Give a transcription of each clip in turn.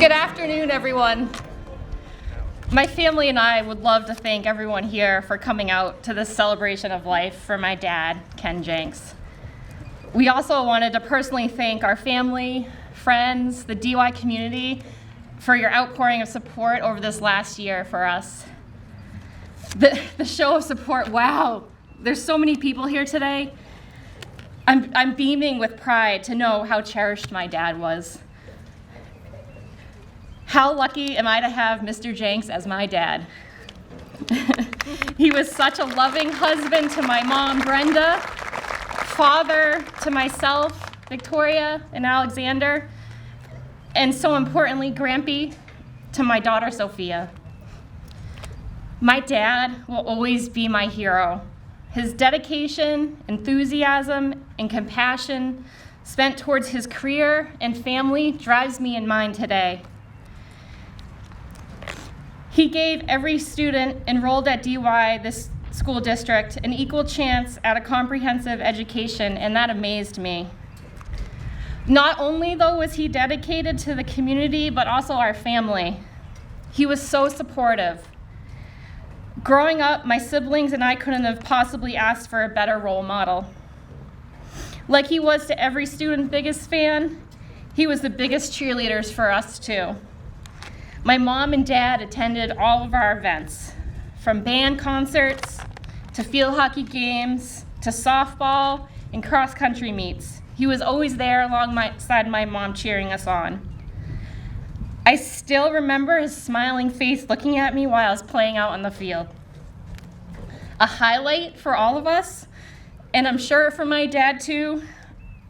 Good afternoon, everyone. My family and I would love to thank everyone here for coming out to this celebration of life for my dad, Ken Jenks. We also wanted to personally thank our family, friends, the DY community for your outpouring of support over this last year for us. The show of support, wow, there's so many people here today. I'm beaming with pride to know how cherished my dad was. How lucky am I to have Mr. Jenks as my dad? He was such a loving husband to my mom, Brenda, father to myself, Victoria, and Alexander, and so importantly, Grampy to my daughter, Sophia. My dad will always be my hero. His dedication, enthusiasm, and compassion spent towards his career and family drives me and mine today. He gave every student enrolled at DY, this school district, an equal chance at a comprehensive education, and that amazed me. Not only, though, was he dedicated to the community, but also our family. He was so supportive. Growing up, my siblings and I couldn't have possibly asked for a better role model. Like he was to every student's biggest fan, he was the biggest cheerleaders for us, too. My mom and dad attended all of our events, from band concerts to field hockey games to softball and cross-country meets. He was always there alongside my mom cheering us on. I still remember his smiling face looking at me while I was playing out on the field. A highlight for all of us, and I'm sure for my dad too,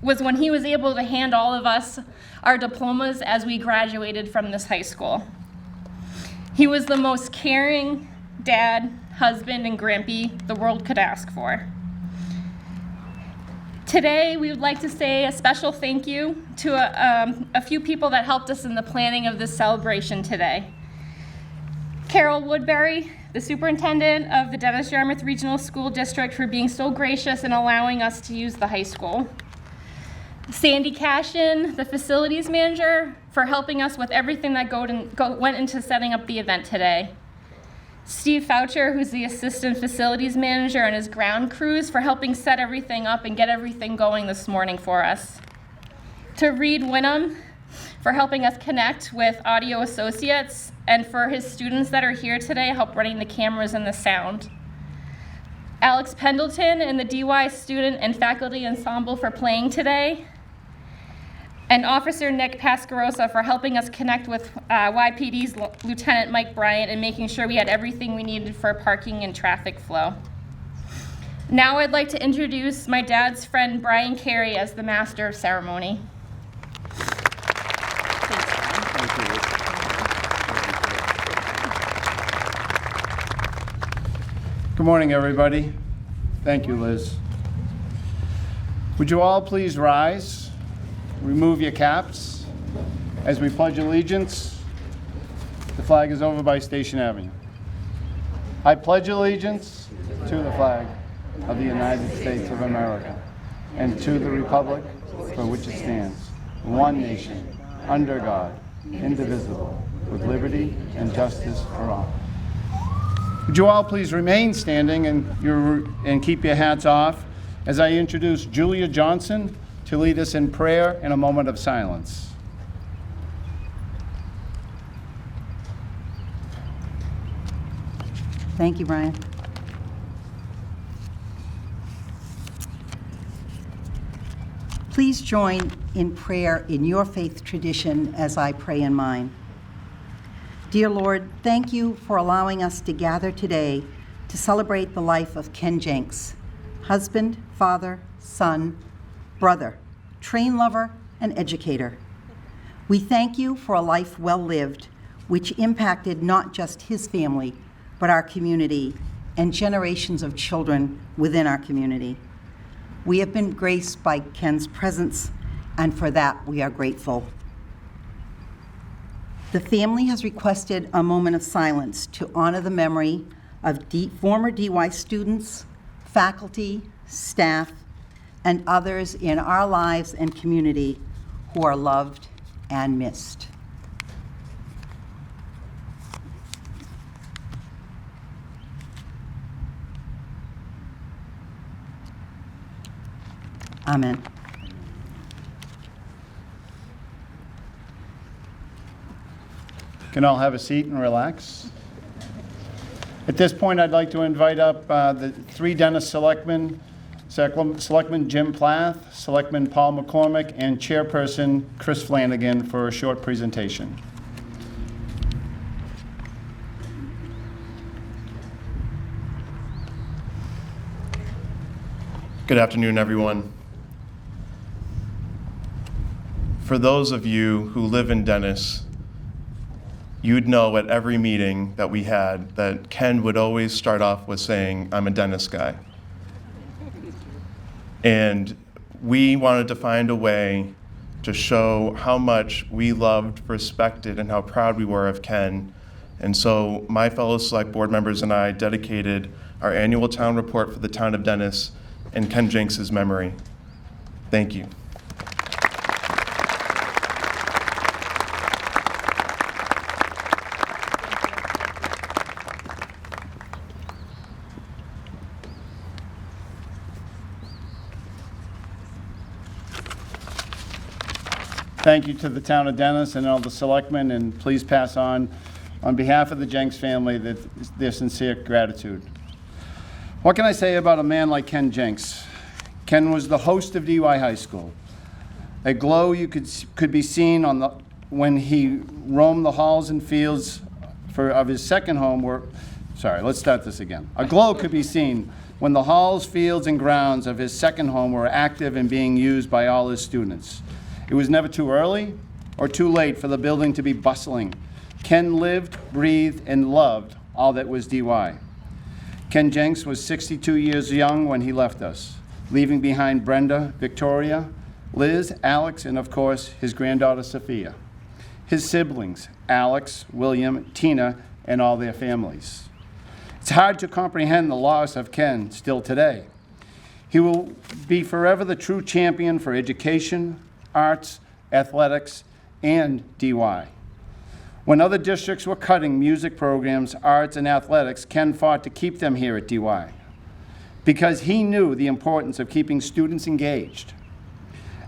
was when he was able to hand all of us our diplomas as we graduated from this high school. He was the most caring dad, husband, and grampy the world could ask for. Today, we would like to say a special thank you to a few people that helped us in the planning of this celebration today. Carol Woodbury, the superintendent of the Dennis Yarmouth Regional School District, for being so gracious in allowing us to use the high school. Sandy Cashin, the facilities manager, for helping us with everything that went into setting up the event today. Steve Foucher, who's the assistant facilities manager, and his ground crews for helping set everything up and get everything going this morning for us. To Reed Winham for helping us connect with Audio Associates, and for his students that are here today, help running the cameras and the sound. Alex Pendleton and the DY student and faculty ensemble for playing today. And Officer Nick Pascarosa for helping us connect with YPD's Lieutenant Mike Bryant and making sure we had everything we needed for parking and traffic flow. Now I'd like to introduce my dad's friend Brian Carey as the master of ceremony. Good morning, everybody. Thank you, Liz. Would you all please rise? Remove your caps. As we pledge allegiance, the flag is over by Station Avenue. I pledge allegiance to the flag of the United States of America and to the republic for which it stands, one nation, under God, indivisible, with liberty and justice for all. Would you all please remain standing and keep your hats off as I introduce Julia Johnson to lead us in prayer in a moment of silence. Thank you, Brian. Please join in prayer in your faith tradition as I pray in mine. Dear Lord, thank you for allowing us to gather today to celebrate the life of Ken Jenks, husband, father, son, brother, train lover, and educator. We thank you for a life well lived, which impacted not just his family, but our community and generations of children within our community. We have been graced by Ken's presence, and for that we are grateful. The family has requested a moment of silence to honor the memory of former DY students, faculty, staff, and others in our lives and community who are loved and missed. Amen. Can all have a seat and relax? At this point, I'd like to invite up the three Dennis selectmen, Selectman Jim Plath, Selectman Paul McCormick, and Chairperson Chris Flanagan for a short presentation. Good afternoon, everyone. For those of you who live in Dennis, you'd know at every meeting that we had that Ken would always start off with saying, "I'm a Dennis guy." And we wanted to find a way to show how much we loved, respected, and how proud we were of Ken. And so my fellow select board members and I dedicated our annual town report for the town of Dennis in Ken Jenks' memory. Thank you. Thank you to the town of Dennis and all the selectmen, and please pass on behalf of the Jenks family, their sincere gratitude. What can I say about a man like Ken Jenks? Ken was the host of DY High School. A glow you could be seen when he roamed the halls and fields of his second home let's start this again. A glow could be seen when the halls, fields, and grounds of his second home were active and being used by all his students. It was never too early or too late for the building to be bustling. Ken lived, breathed, and loved all that was DY. Ken Jenks was 62 years young when he left us, leaving behind Brenda, Victoria, Liz, Alex, and of course, his granddaughter Sophia. His siblings, Alex, William, Tina, and all their families. It's hard to comprehend the loss of Ken still today. He will be forever the true champion for education, arts, athletics, and DY. When other districts were cutting music programs, arts, and athletics, Ken fought to keep them here at DY because he knew the importance of keeping students engaged.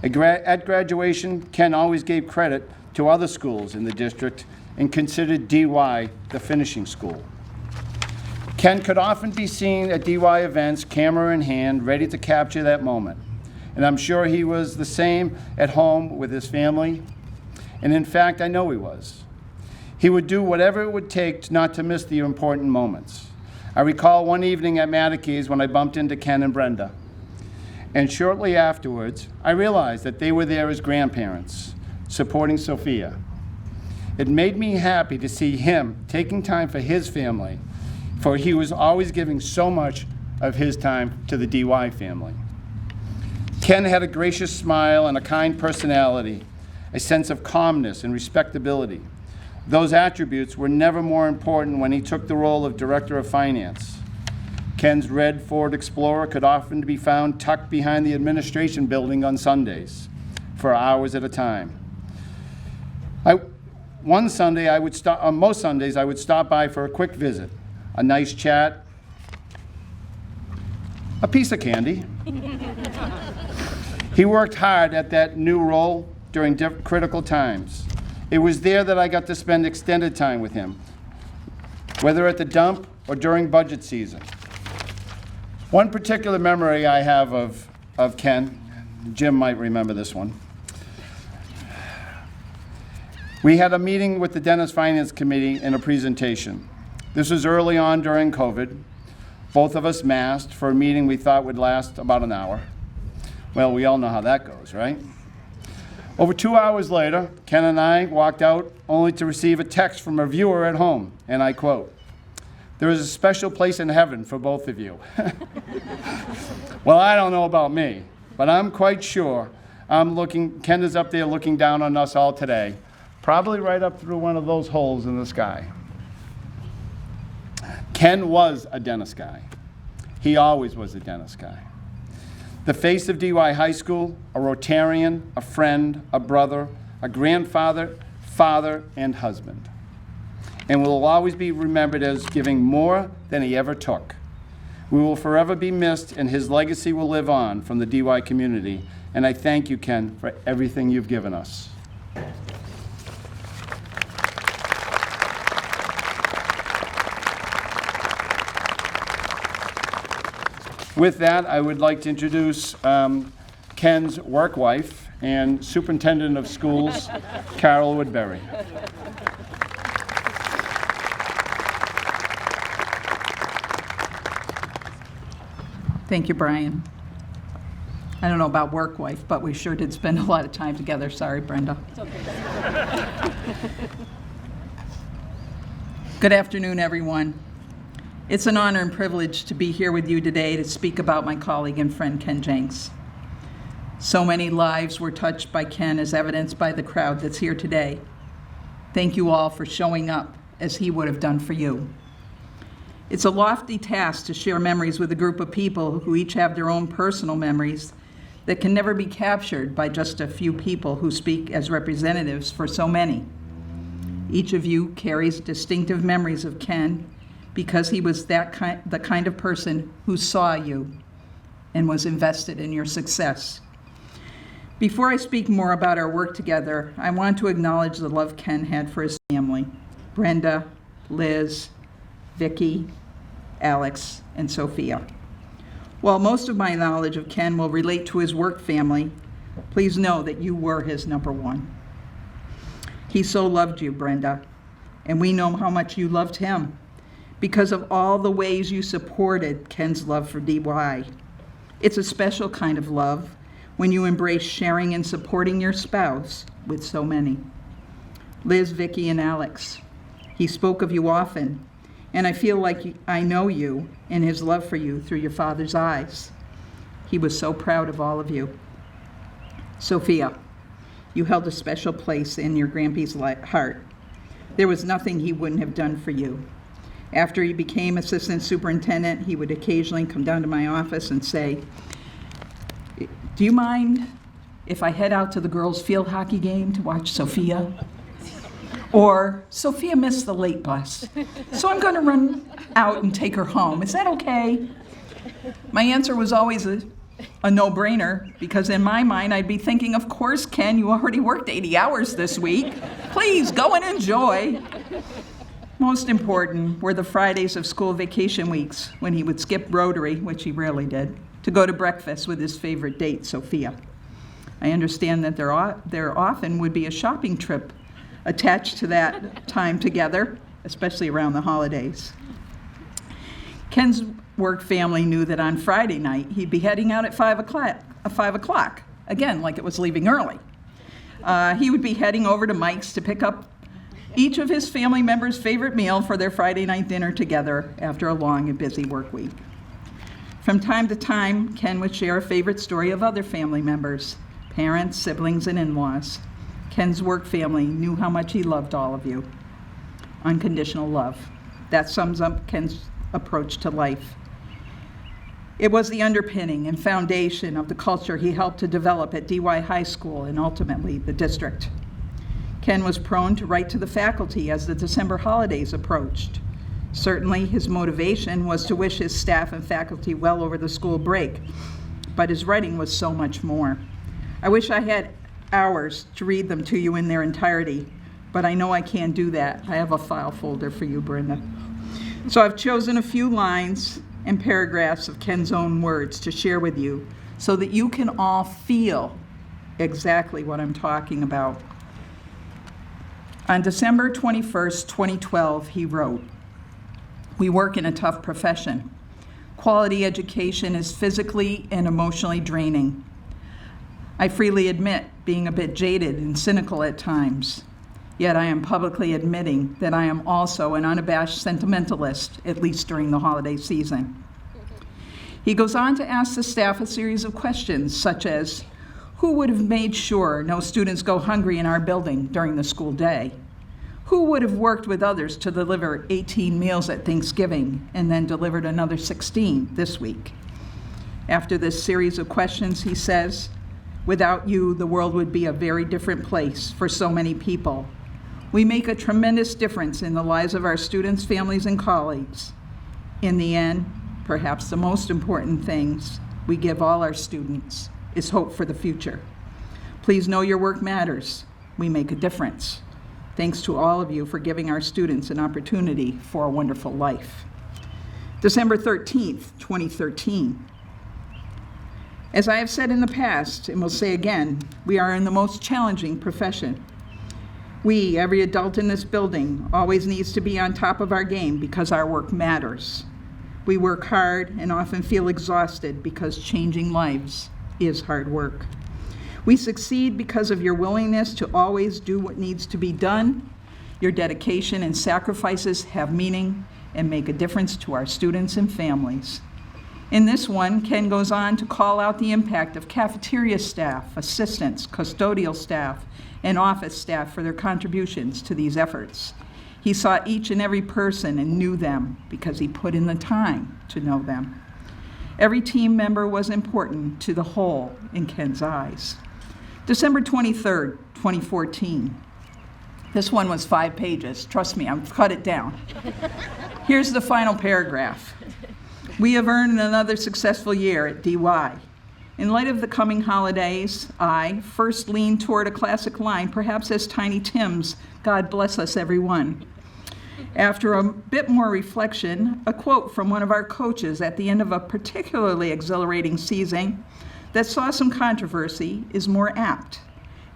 At graduation, Ken always gave credit to other schools in the district and considered DY the finishing school. Ken could often be seen at DY events, camera in hand, ready to capture that moment. And I'm sure he was the same at home with his family. And in fact, I know he was. He would do whatever it would take not to miss the important moments. I recall one evening at Matakey's when I bumped into Ken and Brenda. And shortly afterwards, I realized that they were there as grandparents, supporting Sophia. It made me happy to see him taking time for his family, for he was always giving so much of his time to the DY family. Ken had a gracious smile and a kind personality, a sense of calmness and respectability. Those attributes were never more important when he took the role of Director of Finance. Ken's red Ford Explorer could often be found tucked behind the administration building on Sundays for hours at a time. Most Sundays I would stop by for a quick visit, a nice chat, a piece of candy. He worked hard at that new role during critical times. It was there that I got to spend extended time with him, whether at the dump or during budget season. One particular memory I have of Ken, Jim might remember this one. We had a meeting with the Dennis Finance Committee and a presentation. This was early on during COVID. Both of us masked for a meeting we thought would last about an hour. Well, we all know how that goes, right? Over 2 hours later, Ken and I walked out only to receive a text from a viewer at home, and I quote, "There is a special place in heaven for both of you." Well, I don't know about me, but I'm quite sure Ken is up there looking down on us all today, probably right up through one of those holes in the sky. Ken was a Dennis guy. He always was a Dennis guy. The face of DY High School, a Rotarian, a friend, a brother, a grandfather, father, and husband. And will always be remembered as giving more than he ever took. We will forever be missed, and his legacy will live on from the DY community And I thank you, Ken, for everything you've given us. With that, I would like to introduce Ken's work wife and Superintendent of Schools, Carol Woodbury. Thank you, Brian. I don't know about work wife, but we sure did spend a lot of time together. Sorry, Brenda. It's okay. Good afternoon, everyone. It's an honor and privilege to be here with you today to speak about my colleague and friend, Ken Jenks. So many lives were touched by Ken, as evidenced by the crowd that's here today. Thank you all for showing up as he would have done for you. It's a lofty task to share memories with a group of people who each have their own personal memories that can never be captured by just a few people who speak as representatives for so many. Each of you carries distinctive memories of Ken because he was the kind of person who saw you and was invested in your success. Before I speak more about our work together, I want to acknowledge the love Ken had for his family, Brenda, Liz, Vicki, Alex, and Sophia. While most of my knowledge of Ken will relate to his work family, please know that you were his number one. He so loved you, Brenda, and we know how much you loved him because of all the ways you supported Ken's love for DY. It's a special kind of love when you embrace sharing and supporting your spouse with so many. Liz, Vicki, and Alex, he spoke of you often, and I feel like I know you and his love for you through your father's eyes. He was so proud of all of you. Sophia, you held a special place in your grandpa's heart. There was nothing he wouldn't have done for you. After he became assistant superintendent, he would occasionally come down to my office and say, "Do you mind if I head out to the girls' field hockey game to watch Sophia?" Or, "Sophia missed the late bus, so I'm going to run out and take her home. Is that okay?" My answer was always a no-brainer, because in my mind I'd be thinking, of course, Ken, you already worked 80 hours this week. Please go and enjoy. Most important were the Fridays of school vacation weeks when he would skip Rotary, which he rarely did, to go to breakfast with his favorite date, Sophia. I understand that there often would be a shopping trip attached to that time together, especially around the holidays. Ken's work family knew that on Friday night he'd be heading out at 5 o'clock, again, like it was leaving early. He would be heading over to Mike's to pick up each of his family members' favorite meal for their Friday night dinner together after a long and busy work week. From time to time, Ken would share a favorite story of other family members, parents, siblings, and in-laws. Ken's work family knew how much he loved all of you. Unconditional love. That sums up Ken's approach to life. It was the underpinning and foundation of the culture he helped to develop at DY High School and ultimately the district. Ken was prone to write to the faculty as the December holidays approached. Certainly, his motivation was to wish his staff and faculty well over the school break, but his writing was so much more. I wish I had hours to read them to you in their entirety, but I know I can't do that. I have a file folder for you, Brenda. So I've chosen a few lines and paragraphs of Ken's own words to share with you so that you can all feel exactly what I'm talking about. On December 21st, 2012, he wrote, "We work in a tough profession. Quality education is physically and emotionally draining. I freely admit being a bit jaded and cynical at times, yet I am publicly admitting that I am also an unabashed sentimentalist, at least during the holiday season." He goes on to ask the staff a series of questions such as, who would have made sure no students go hungry in our building during the school day? Who would have worked with others to deliver 18 meals at Thanksgiving and then delivered another 16 this week? After this series of questions, he says, "Without you, the world would be a very different place for so many people. We make a tremendous difference in the lives of our students, families, and colleagues. In the end, perhaps the most important things we give all our students is hope for the future. Please know your work matters. We make a difference. Thanks to all of you for giving our students an opportunity for a wonderful life. December 13th, 2013. As I have said in the past, and will say again, we are in the most challenging profession. We, every adult in this building, always needs to be on top of our game because our work matters. We work hard and often feel exhausted because changing lives is hard work. We succeed because of your willingness to always do what needs to be done. Your dedication and sacrifices have meaning and make a difference to our students and families. In this one, Ken goes on to call out the impact of cafeteria staff, assistants, custodial staff, and office staff for their contributions to these efforts. He saw each and every person and knew them because he put in the time to know them. Every team member was important to the whole in Ken's eyes. December 23rd, 2014. This one was 5 pages. Trust me, I've cut it down. Here's the final paragraph. We have earned another successful year at DY. In light of the coming holidays, I first lean toward a classic line, perhaps as Tiny Tim's, "God bless us, everyone." After a bit more reflection, a quote from one of our coaches at the end of a particularly exhilarating season that saw some controversy is more apt.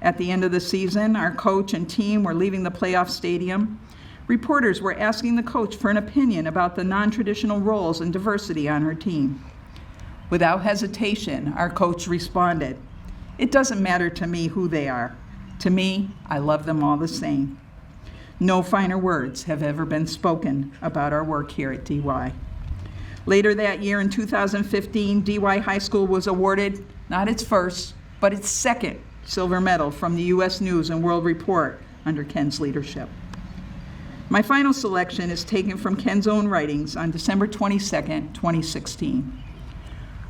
At the end of the season, our coach and team were leaving the playoff stadium. Reporters were asking the coach for an opinion about the non-traditional roles and diversity on her team. Without hesitation, our coach responded, "It doesn't matter to me who they are. To me, I love them all the same." No finer words have ever been spoken about our work here at DY. Later that year in 2015, DY High School was awarded not its first, but its second silver medal from the U.S. News and World Report under Ken's leadership. My final selection is taken from Ken's own writings on December 22nd, 2016.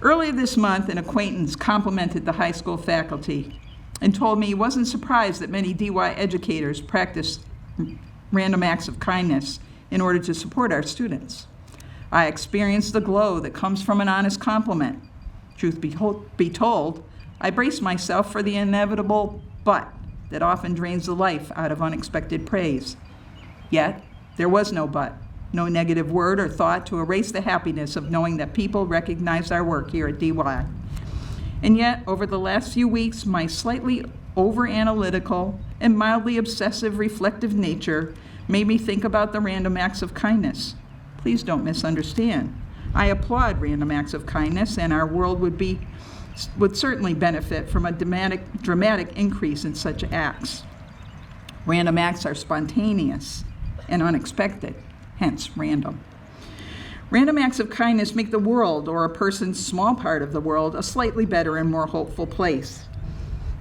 Earlier this month, an acquaintance complimented the high school faculty and told me he wasn't surprised that many DY educators practice random acts of kindness in order to support our students. I experienced the glow that comes from an honest compliment. Truth be told, I brace myself for the inevitable but that often drains the life out of unexpected praise. Yet, there was no but, no negative word or thought to erase the happiness of knowing that people recognize our work here at DY. And yet, over the last few weeks, my slightly over-analytical and mildly obsessive reflective nature made me think about the random acts of kindness. Please don't misunderstand. I applaud random acts of kindness, and our world would certainly benefit from a dramatic increase in such acts. Random acts are spontaneous and unexpected, hence random. Random acts of kindness make the world, or a person's small part of the world, a slightly better and more hopeful place.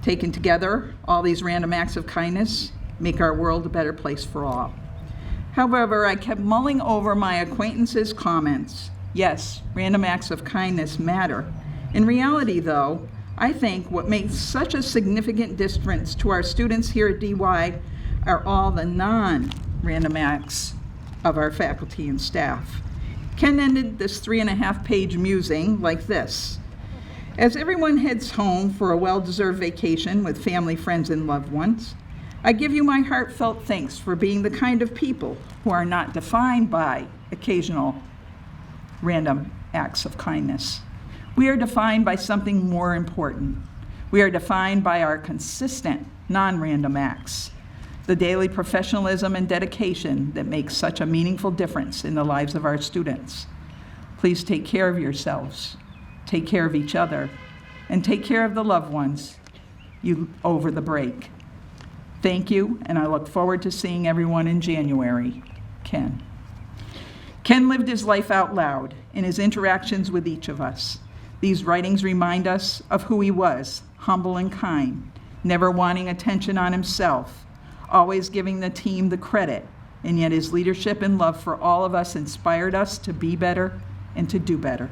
Taken together, all these random acts of kindness make our world a better place for all. However, I kept mulling over my acquaintance's comments. Yes, random acts of kindness matter. In reality, though, I think what makes such a significant difference to our students here at DY are all the non-random acts of our faculty and staff. Ken ended this 3.5-page musing like this. As everyone heads home for a well-deserved vacation with family, friends, and loved ones, I give you my heartfelt thanks for being the kind of people who are not defined by occasional random acts of kindness. We are defined by something more important. We are defined by our consistent, non-random acts, the daily professionalism and dedication that makes such a meaningful difference in the lives of our students. Please take care of yourselves, take care of each other, and take care of the loved ones over the break. Thank you, and I look forward to seeing everyone in January. Ken. Ken lived his life out loud in his interactions with each of us. These writings remind us of who he was, humble and kind, never wanting attention on himself, always giving the team the credit, and yet his leadership and love for all of us inspired us to be better and to do better.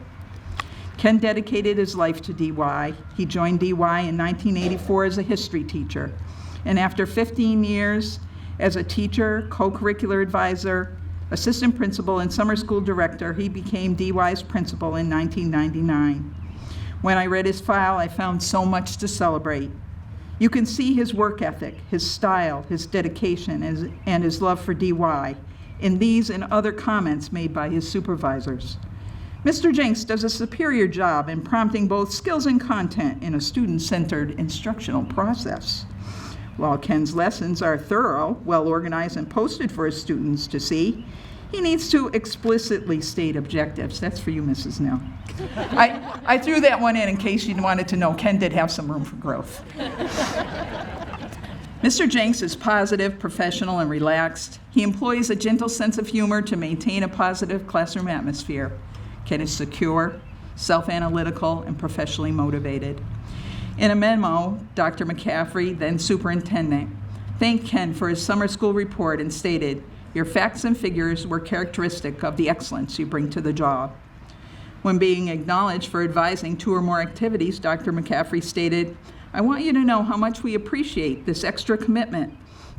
Ken dedicated his life to DY. He joined DY in 1984 as a history teacher, and after 15 years as a teacher, co-curricular advisor, assistant principal, and summer school director, he became DY's principal in 1999. When I read his file, I found so much to celebrate. You can see his work ethic, his style, his dedication, and his love for DY in these and other comments made by his supervisors. Mr. Jenks does a superior job in prompting both skills and content in a student-centered instructional process. While Ken's lessons are thorough, well-organized, and posted for his students to see, he needs to explicitly state objectives. That's for you, Mrs. Nell. I threw that one in case you wanted to know Ken did have some room for growth. Mr. Jenks is positive, professional, and relaxed. He employs a gentle sense of humor to maintain a positive classroom atmosphere. Ken is secure, self-analytical, and professionally motivated. In a memo, Dr. McCaffrey, then superintendent, thanked Ken for his summer school report and stated, "Your facts and figures were characteristic of the excellence you bring to the job." When being acknowledged for advising 2 or more activities, Dr. McCaffrey stated, "I want you to know how much we appreciate this extra commitment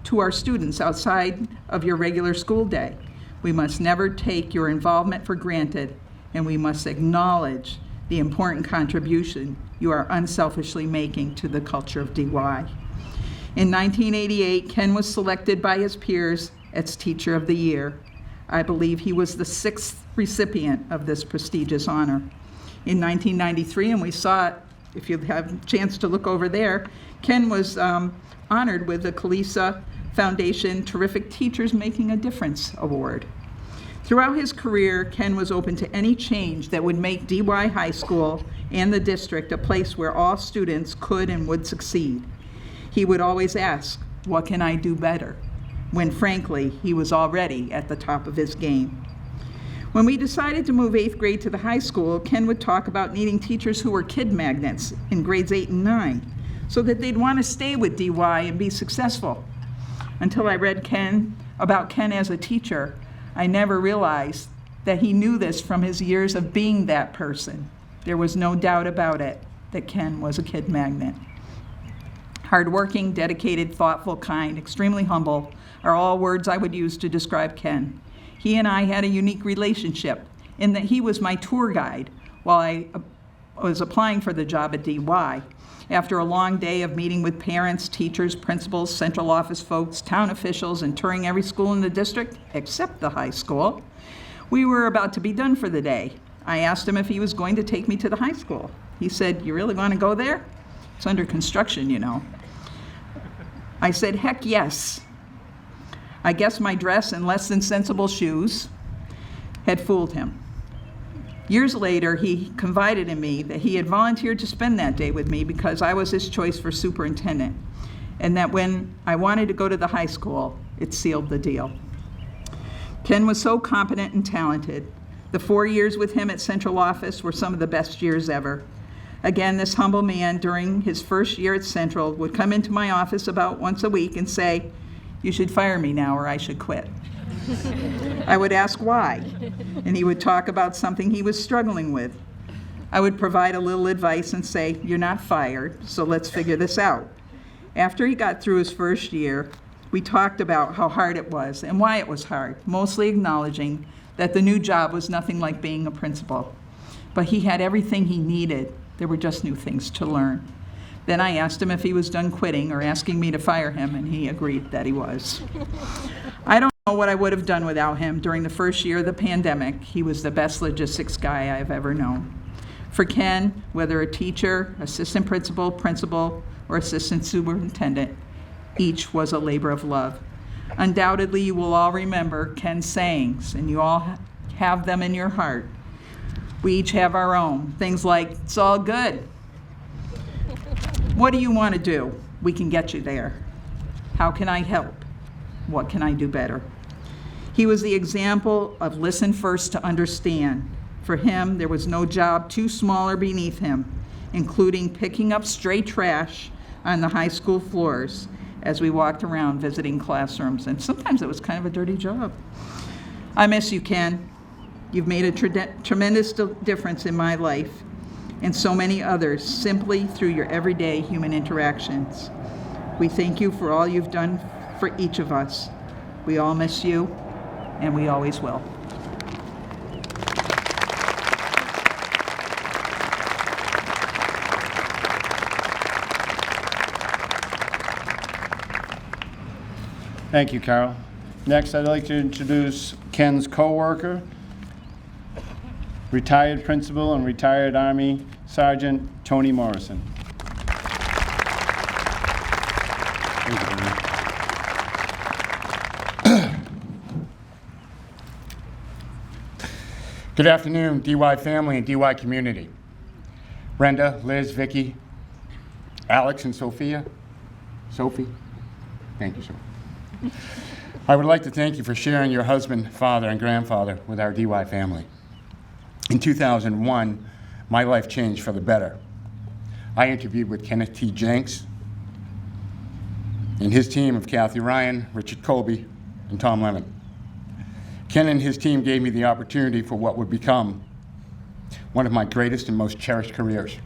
to our students outside of your regular school day. We must never take your involvement for granted, and we must acknowledge the important contribution you are unselfishly making to the culture of DY." In 1988, Ken was selected by his peers as Teacher of the Year. I believe he was the 6th recipient of this prestigious honor. In 1993, and we saw it, if you have a chance to look over there, Ken was honored with the Kalisa Foundation Terrific Teachers Making a Difference Award. Throughout his career, Ken was open to any change that would make DY High School and the district a place where all students could and would succeed. He would always ask, "What can I do better?" when frankly, he was already at the top of his game. When we decided to move 8th grade to the high school, Ken would talk about needing teachers who were kid magnets in grades 8 and 9, so that they'd want to stay with DY and be successful. Until I read about Ken as a teacher, I never realized that he knew this from his years of being that person. There was no doubt about it that Ken was a kid magnet. Hardworking, dedicated, thoughtful, kind, extremely humble are all words I would use to describe Ken. He and I had a unique relationship in that he was my tour guide while I was applying for the job at DY. After a long day of meeting with parents, teachers, principals, central office folks, town officials, and touring every school in the district, except the high school, we were about to be done for the day. I asked him if he was going to take me to the high school. He said, "You really want to go there? It's under construction, you know." I said, "Heck yes." I guess my dress and less than sensible shoes had fooled him. Years later, he confided in me that he had volunteered to spend that day with me because I was his choice for superintendent, and that when I wanted to go to the high school, it sealed the deal. Ken was so competent and talented. The 4 years with him at central office were some of the best years ever. Again, this humble man, during his first year at Central, would come into my office about once a week and say, "You should fire me now or I should quit." I would ask why, and he would talk about something he was struggling with. I would provide a little advice and say, "You're not fired, so let's figure this out." After he got through his first year, we talked about how hard it was and why it was hard, mostly acknowledging that the new job was nothing like being a principal. But he had everything he needed. There were just new things to learn. Then I asked him if he was done quitting or asking me to fire him, and he agreed that he was. I don't know what I would have done without him during the first year of the pandemic. He was the best logistics guy I've ever known. For Ken, whether a teacher, assistant principal, principal, or assistant superintendent, each was a labor of love. Undoubtedly, you will all remember Ken's sayings, and you all have them in your heart. We each have our own. Things like, "It's all good." "What do you want to do? We can get you there." "How can I help? What can I do better?" He was the example of listen first to understand. For him, there was no job too small or beneath him, including picking up stray trash on the high school floors as we walked around visiting classrooms. And sometimes it was kind of a dirty job. I miss you, Ken. You've made a tremendous difference in my life and so many others simply through your everyday human interactions. We thank you for all you've done for each of us. We all miss you, and we always will. Thank you, Carol. Next, I'd like to introduce Ken's co-worker, retired principal and retired Army Sergeant Tony Morrison. Thank you, Tony. Good afternoon, DY family and DY community. Brenda, Liz, Vicky, Alex, and Sophia. Sophie, thank you, Sophie. I would like to thank you for sharing your husband, father, and grandfather with our DY family. In 2001, my life changed for the better. I interviewed with Kenneth Jenks and his team of Kathy Ryan, Richard Colby, and Tom Lemon. Ken and his team gave me the opportunity for what would become one of my greatest and most cherished careers.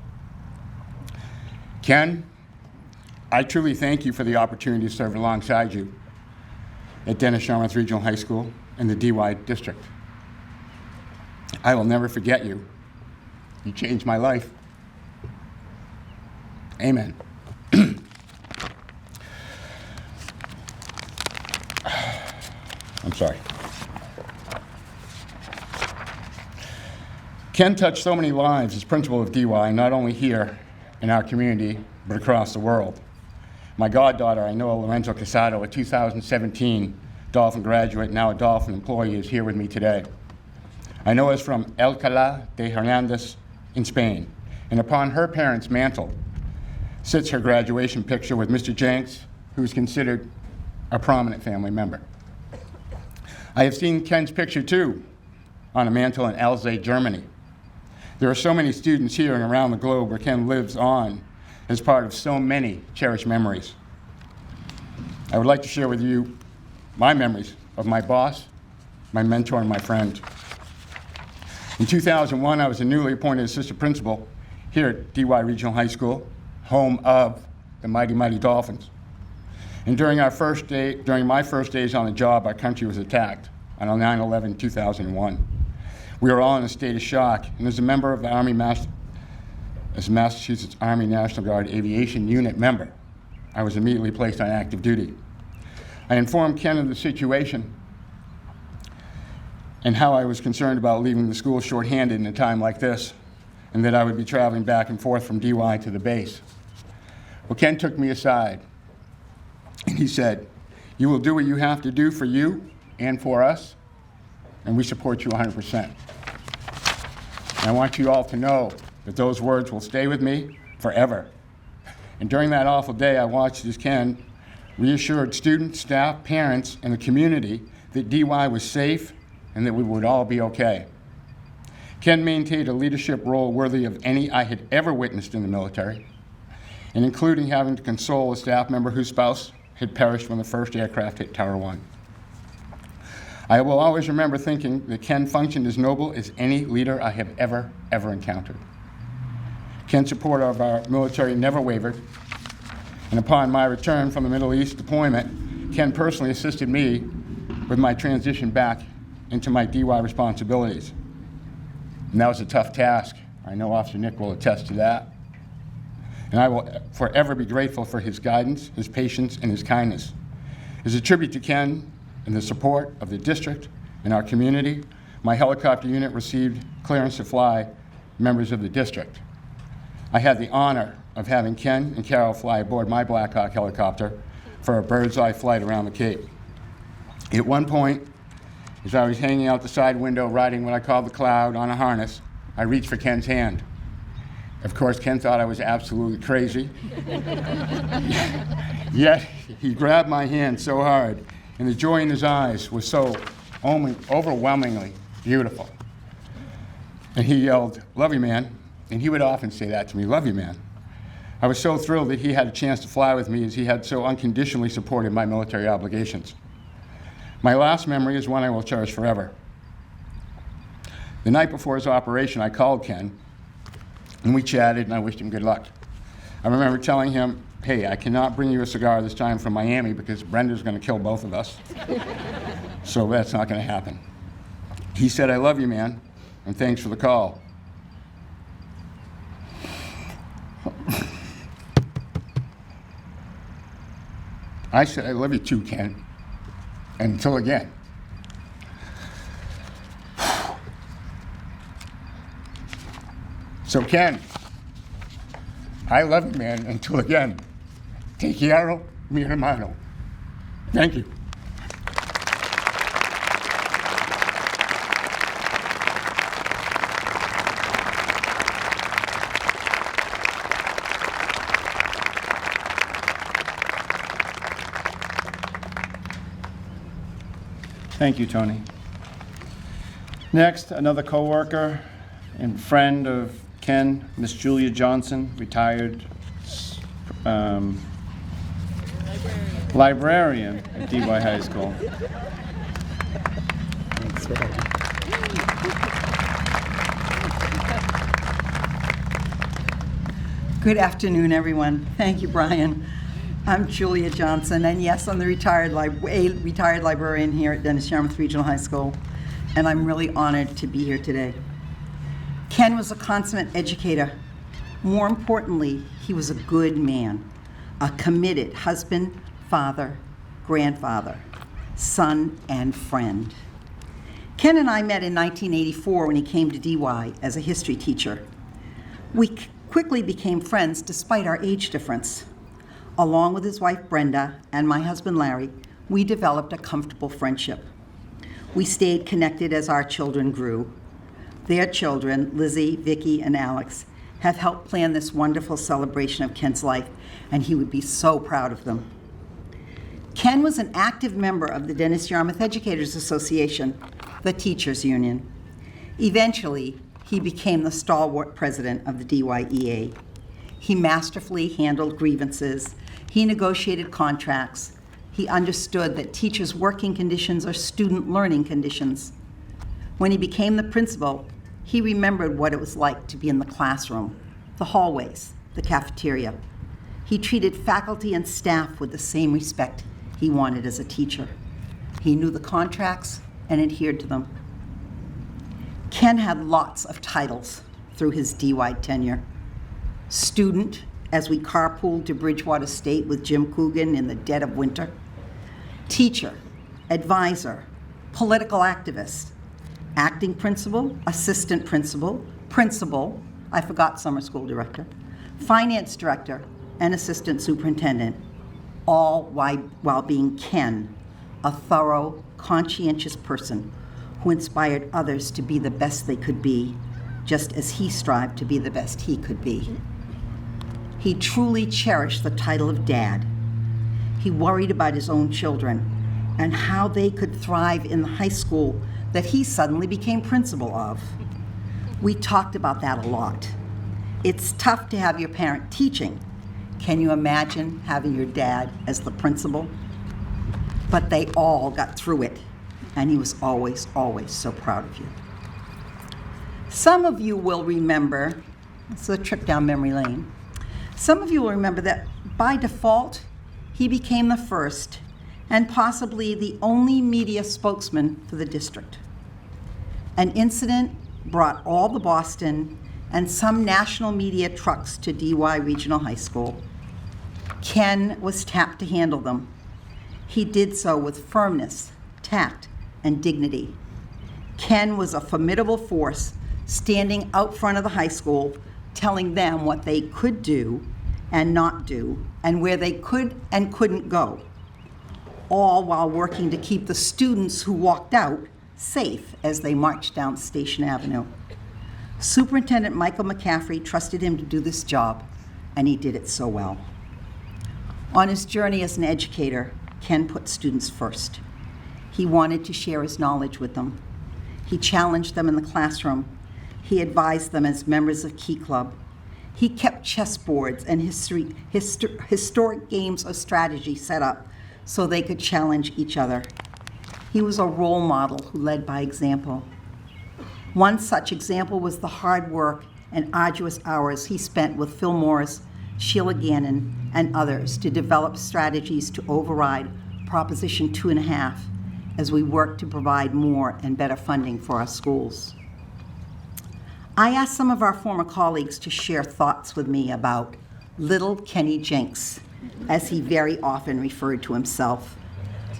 Ken, I truly thank you for the opportunity to serve alongside you at Dennis Yarmouth Regional High School in the DY district. I will never forget you. You changed my life. Amen. I'm sorry. Ken touched so many lives as principal of DY, not only here in our community, but across the world. My goddaughter, Noah Lorenzo Casado, a 2017 Dolphin graduate, now a Dolphin employee, is here with me today. Noah is from Alcalá de Hernández in Spain, and upon her parents' mantle sits her graduation picture with Mr. Jenks, who is considered a prominent family member. I have seen Ken's picture too on a mantle in Alzey, Germany. There are so many students here and around the globe where Ken lives on as part of so many cherished memories. I would like to share with you my memories of my boss, my mentor, and my friend. In 2001, I was a newly appointed assistant principal here at DY Regional High School, home of the mighty, mighty Dolphins. And during my first days on the job, our country was attacked on 9/11/2001. We were all in a state of shock, and as a member of the Massachusetts Army National Guard Aviation Unit member, I was immediately placed on active duty. I informed Ken of the situation and how I was concerned about leaving the school shorthanded in a time like this, and that I would be traveling back and forth from DY to the base. Well, Ken took me aside, and he said, "You will do what you have to do for you and for us, and we support you 100%. And I want you all to know that those words will stay with me forever." And during that awful day, I watched as Ken reassured students, staff, parents, and the community that DY was safe and that we would all be okay. Ken maintained a leadership role worthy of any I had ever witnessed in the military, and including having to console a staff member whose spouse had perished when the first aircraft hit Tower 1. I will always remember thinking that Ken functioned as noble as any leader I have ever encountered. Ken's support of our military never wavered, and upon my return from the Middle East deployment, Ken personally assisted me with my transition back into my DY responsibilities. And that was a tough task. I know Officer Nick will attest to that. And I will forever be grateful for his guidance, his patience, and his kindness. As a tribute to Ken and the support of the district and our community, my helicopter unit received clearance to fly members of the district. I had the honor of having Ken and Carol fly aboard my Black Hawk helicopter for a bird's eye flight around the Cape. At one point, as I was hanging out the side window riding what I call the cloud on a harness, I reached for Ken's hand. Of course, Ken thought I was absolutely crazy. Yet, he grabbed my hand so hard, and the joy in his eyes was so overwhelmingly beautiful. And he yelled, "Love you, man." And he would often say that to me, "Love you, man." I was so thrilled that he had a chance to fly with me, as he had so unconditionally supported my military obligations. My last memory is one I will cherish forever. The night before his operation, I called Ken, and we chatted, and I wished him good luck. I remember telling him, "Hey, I cannot bring you a cigar this time from Miami because Brenda's going to kill both of us. So that's not going to happen." He said, "I love you, man, and thanks for the call." I said, "I love you too, Ken. until again. So Ken, I love you, man, until again. Te quiero, mi hermano. Thank you. Thank you, Tony. Next, another coworker and friend of Ken, Miss Julia Johnson, retired librarian at DY High School. Good afternoon, everyone. Thank you, Brian. I'm Julia Johnson, and yes, I'm the retired librarian here at Dennis Yarmouth Regional High School, and I'm really honored to be here today. Ken was a consummate educator. More importantly, he was a good man, a committed husband, father, grandfather, son, and friend. Ken and I met in 1984 when he came to DY as a history teacher. We quickly became friends despite our age difference. Along with his wife Brenda and my husband Larry, we developed a comfortable friendship. We stayed connected as our children grew. Their children, Lizzie, Vicky, and Alex, have helped plan this wonderful celebration of Ken's life, and he would be so proud of them. Ken was an active member of the Dennis Yarmouth Educators Association, the teachers union. Eventually, he became the stalwart president of the DYEA. He masterfully handled grievances. He negotiated contracts. He understood that teachers' working conditions are student learning conditions. When he became the principal, he remembered what it was like to be in the classroom, the hallways, the cafeteria. He treated faculty and staff with the same respect he wanted as a teacher. He knew the contracts and adhered to them. Ken had lots of titles through his DY tenure. Student, as we carpooled to Bridgewater State with Jim Coogan in the dead of winter. Teacher, advisor, political activist, acting principal, assistant principal, principal, I forgot summer school director, finance director, and assistant superintendent, all while being Ken, a thorough, conscientious person who inspired others to be the best they could be, just as he strived to be the best he could be. He truly cherished the title of Dad. He worried about his own children and how they could thrive in the high school that he suddenly became principal of. We talked about that a lot. It's tough to have your parent teaching. Can you imagine having your dad as the principal? But they all got through it, and he was always, always so proud of you. Some of you will remember, it's a trip down memory lane. Some of you will remember that by default, he became the first and possibly the only media spokesman for the district. An incident brought all the Boston and some national media trucks to DY Regional High School. Ken was tapped to handle them. He did so with firmness, tact, and dignity. Ken was a formidable force standing out front of the high school, telling them what they could do and not do, and where they could and couldn't go, all while working to keep the students who walked out safe as they marched down Station Avenue. Superintendent Michael McCaffrey trusted him to do this job, and he did it so well. On his journey as an educator, Ken put students first. He wanted to share his knowledge with them. He challenged them in the classroom. He advised them as members of Key Club. He kept chessboards and historic games of strategy set up so they could challenge each other. He was a role model who led by example. One such example was the hard work and arduous hours he spent with Phil Morris, Sheila Gannon, and others to develop strategies to override Proposition 2.5 as we work to provide more and better funding for our schools. I asked some of our former colleagues to share thoughts with me about little Kenny Jenks, as he very often referred to himself.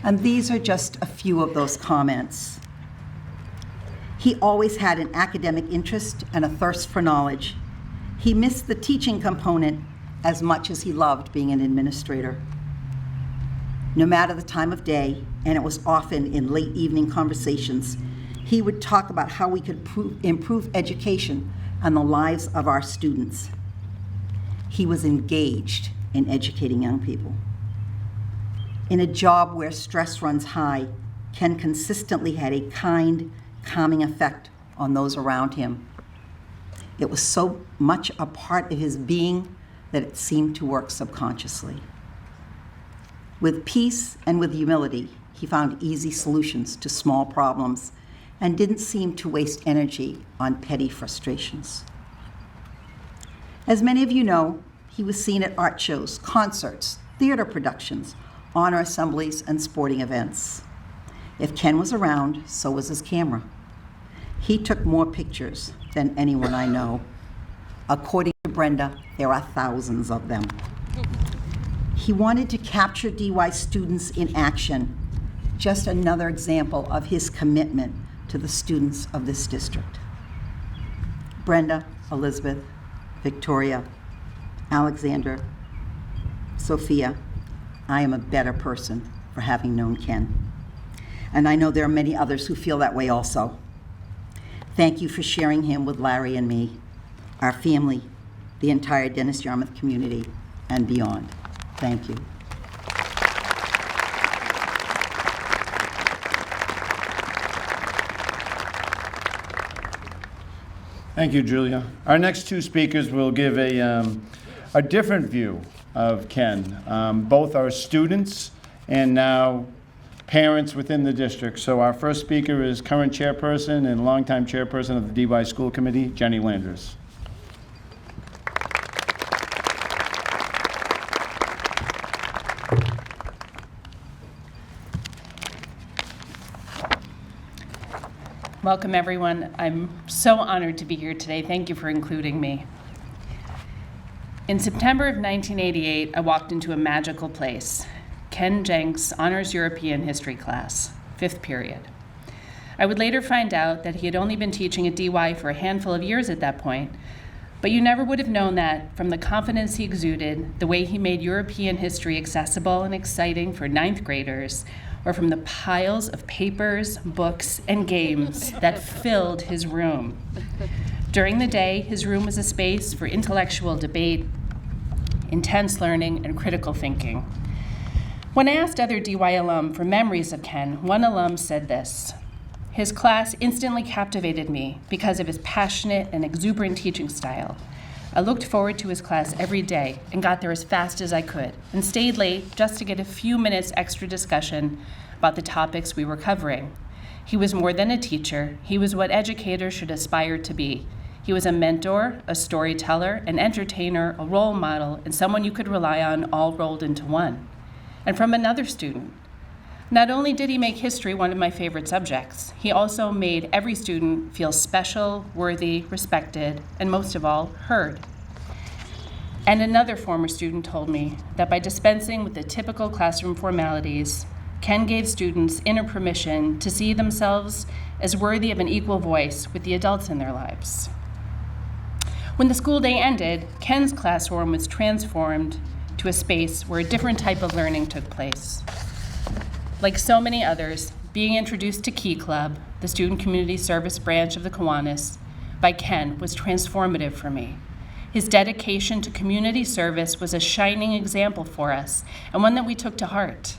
And these are just a few of those comments. He always had an academic interest and a thirst for knowledge. He missed the teaching component as much as he loved being an administrator. No matter the time of day, and it was often in late evening conversations, he would talk about how we could improve education and the lives of our students. He was engaged in educating young people. In a job where stress runs high, Ken consistently had a kind, calming effect on those around him. It was so much a part of his being that it seemed to work subconsciously. With peace and with humility, he found easy solutions to small problems and didn't seem to waste energy on petty frustrations. As many of you know, he was seen at art shows, concerts, theater productions, honor assemblies, and sporting events. If Ken was around, so was his camera. He took more pictures than anyone I know. According to Brenda, there are thousands of them. He wanted to capture DY students in action. Just another example of his commitment to the students of this district. Brenda, Elizabeth, Victoria, Alexander, Sophia, I am a better person for having known Ken. And I know there are many others who feel that way also. Thank you for sharing him with Larry and me, our family, the entire Dennis Yarmouth community, and beyond. Thank you. Thank you, Julia. Our next two speakers will give a different view of Ken. Both are students and now parents within the district. So our first speaker is current chairperson and longtime chairperson of the DY School Committee, Jenny Landers. Welcome, everyone. I'm so honored to be here today. Thank you for including me. In September of 1988, I walked into a magical place, Ken Jenks' Honors European History class, 5th period. I would later find out that he had only been teaching at DY for a handful of years at that point, but you never would have known that from the confidence he exuded, the way he made European history accessible and exciting for 9th graders, or from the piles of papers, books, and games that filled his room. During the day, his room was a space for intellectual debate, intense learning, and critical thinking. When I asked other DY alum for memories of Ken, one alum said this: "His class instantly captivated me because of his passionate and exuberant teaching style. I looked forward to his class every day and got there as fast as I could and stayed late just to get a few minutes extra discussion about the topics we were covering. He was more than a teacher. He was what educators should aspire to be. He was a mentor, a storyteller, an entertainer, a role model, and someone you could rely on all rolled into one." And from another student: "Not only did he make history one of my favorite subjects, he also made every student feel special, worthy, respected, and most of all, heard." And another former student told me that by dispensing with the typical classroom formalities, Ken gave students inner permission to see themselves as worthy of an equal voice with the adults in their lives. When the school day ended, Ken's classroom was transformed to a space where a different type of learning took place. Like so many others, being introduced to Key Club, the student community service branch of the Kiwanis, by Ken was transformative for me. His dedication to community service was a shining example for us, and one that we took to heart.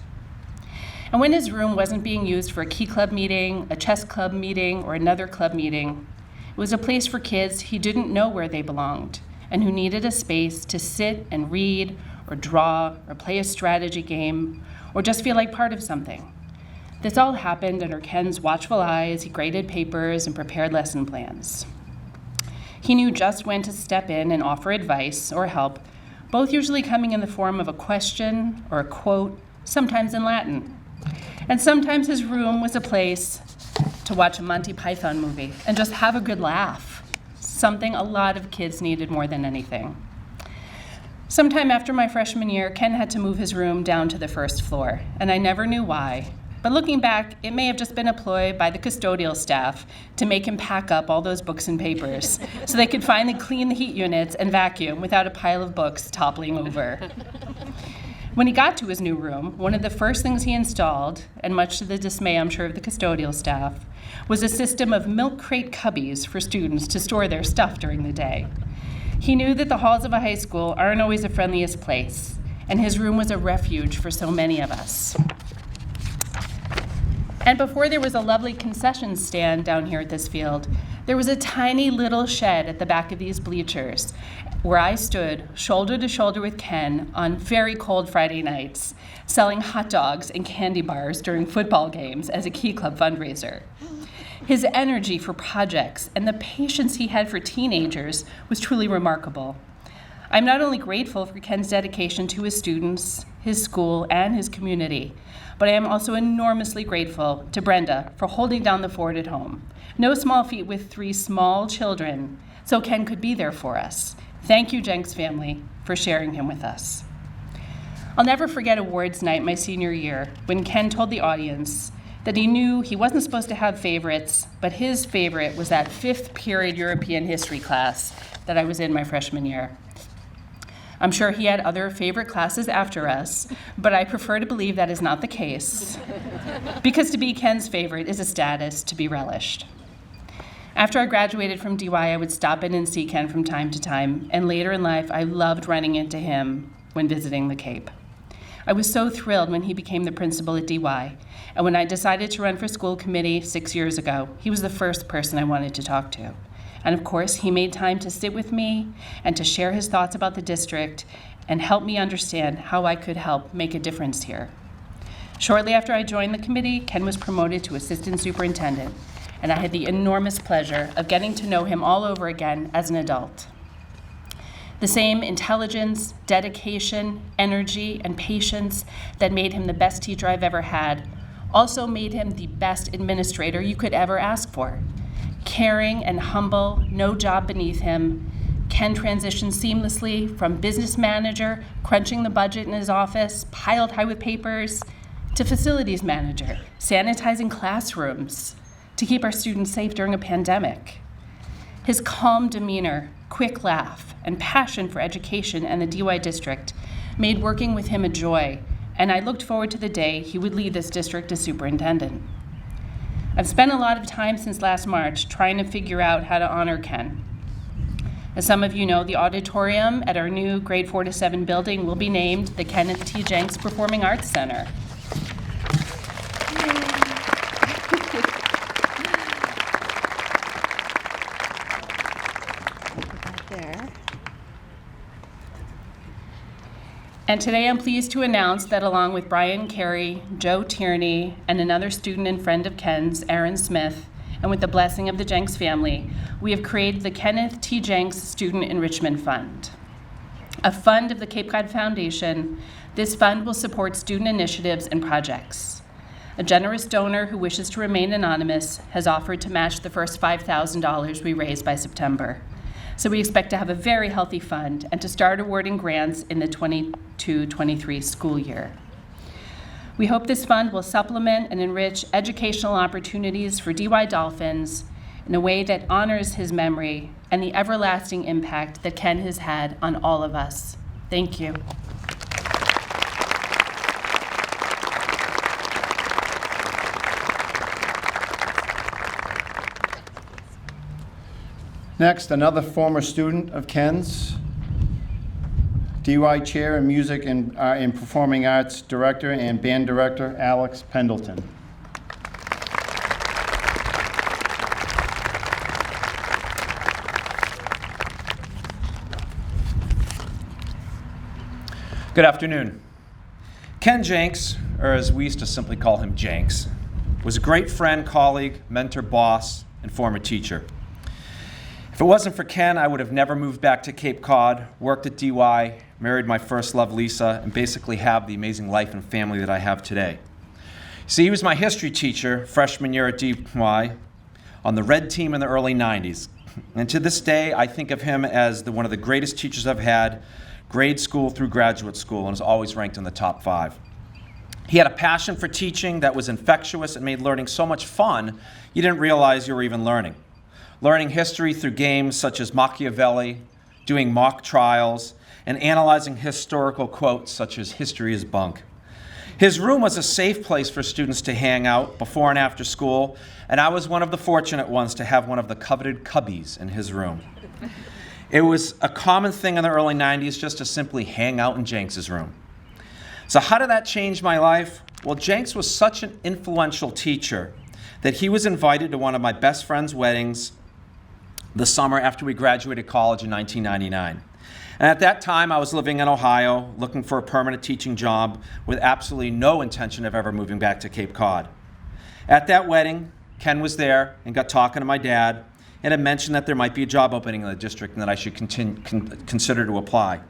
And when his room wasn't being used for a Key Club meeting, a chess club meeting, or another club meeting, it was a place for kids he didn't know where they belonged and who needed a space to sit and read or draw or play a strategy game or just feel like part of something. This all happened under Ken's watchful eye as he graded papers and prepared lesson plans. He knew just when to step in and offer advice or help, both usually coming in the form of a question or a quote, sometimes in Latin. And sometimes his room was a place to watch a Monty Python movie and just have a good laugh, something a lot of kids needed more than anything. Sometime after my freshman year, Ken had to move his room down to the first floor, and I never knew why. But looking back, it may have just been a ploy by the custodial staff to make him pack up all those books and papers so they could finally clean the heat units and vacuum without a pile of books toppling over. When he got to his new room, one of the first things he installed, and much to the dismay, I'm sure, of the custodial staff, was a system of milk crate cubbies for students to store their stuff during the day. He knew that the halls of a high school aren't always the friendliest place, and his room was a refuge for so many of us. And before there was a lovely concession stand down here at this field, there was a tiny little shed at the back of these bleachers where I stood shoulder to shoulder with Ken on very cold Friday nights, selling hot dogs and candy bars during football games as a Key Club fundraiser. His energy for projects and the patience he had for teenagers was truly remarkable. I'm not only grateful for Ken's dedication to his students, his school, and his community, but I am also enormously grateful to Brenda for holding down the fort at home. No small feat with 3 small children, so Ken could be there for us. Thank you, Jenks family, for sharing him with us. I'll never forget awards night my senior year when Ken told the audience that he knew he wasn't supposed to have favorites, but his favorite was that 5th period European history class that I was in my freshman year. I'm sure he had other favorite classes after us, but I prefer to believe that is not the case, because to be Ken's favorite is a status to be relished. After I graduated from DY, I would stop in and see Ken from time to time, and later in life, I loved running into him when visiting the Cape. I was so thrilled when he became the principal at DY, and when I decided to run for school committee 6 years ago, he was the first person I wanted to talk to. And of course, he made time to sit with me and to share his thoughts about the district and help me understand how I could help make a difference here. Shortly after I joined the committee, Ken was promoted to assistant superintendent, and I had the enormous pleasure of getting to know him all over again as an adult. The same intelligence, dedication, energy, and patience that made him the best teacher I've ever had also made him the best administrator you could ever ask for. Caring and humble, no job beneath him, Ken transitioned seamlessly from business manager, crunching the budget in his office, piled high with papers, to facilities manager, sanitizing classrooms to keep our students safe during a pandemic. His calm demeanor, quick laugh, and passion for education and the DY district made working with him a joy, and I looked forward to the day he would lead this district as superintendent. I've spent a lot of time since last March trying to figure out how to honor Ken. As some of you know, the auditorium at our new grade 4 to 7 building will be named the Kenneth T. Jenks Performing Arts Center. And today I'm pleased to announce that along with Brian Carey, Joe Tierney, and another student and friend of Ken's, Aaron Smith, and with the blessing of the Jenks family, we have created the Kenneth T. Jenks Student Enrichment Fund. A fund of the Cape Cod Foundation, this fund will support student initiatives and projects. A generous donor who wishes to remain anonymous has offered to match the first $5,000 we raise by September. So we expect to have a very healthy fund and to start awarding grants in the 22-23 school year. We hope this fund will supplement and enrich educational opportunities for DY Dolphins in a way that honors his memory and the everlasting impact that Ken has had on all of us. Thank you. Next, another former student of Ken's, DY Chair in Music and Performing Arts Director and Band Director, Alex Pendleton. Good afternoon. Ken Jenks, or as we used to simply call him Jenks, was a great friend, colleague, mentor, boss, and former teacher. If it wasn't for Ken, I would have never moved back to Cape Cod, worked at DY, married my first love, Lisa, and basically have the amazing life and family that I have today. See, he was my history teacher freshman year at DY on the red team in the early 90s. And to this day, I think of him as one of the greatest teachers I've had, grade school through graduate school, and was always ranked in the top 5. He had a passion for teaching that was infectious and made learning so much fun, you didn't realize you were even learning. Learning history through games such as Machiavelli, doing mock trials, and analyzing historical quotes such as "history is bunk." His room was a safe place for students to hang out before and after school, and I was one of the fortunate ones to have one of the coveted cubbies in his room. It was a common thing in the early 90s just to simply hang out in Jenks's room. So how did that change my life? Well, Jenks was such an influential teacher that he was invited to one of my best friend's weddings the summer after we graduated college in 1999. And at that time, I was living in Ohio, looking for a permanent teaching job with absolutely no intention of ever moving back to Cape Cod. At that wedding, Ken was there and got talking to my dad and had mentioned that there might be a job opening in the district and that I should consider to apply.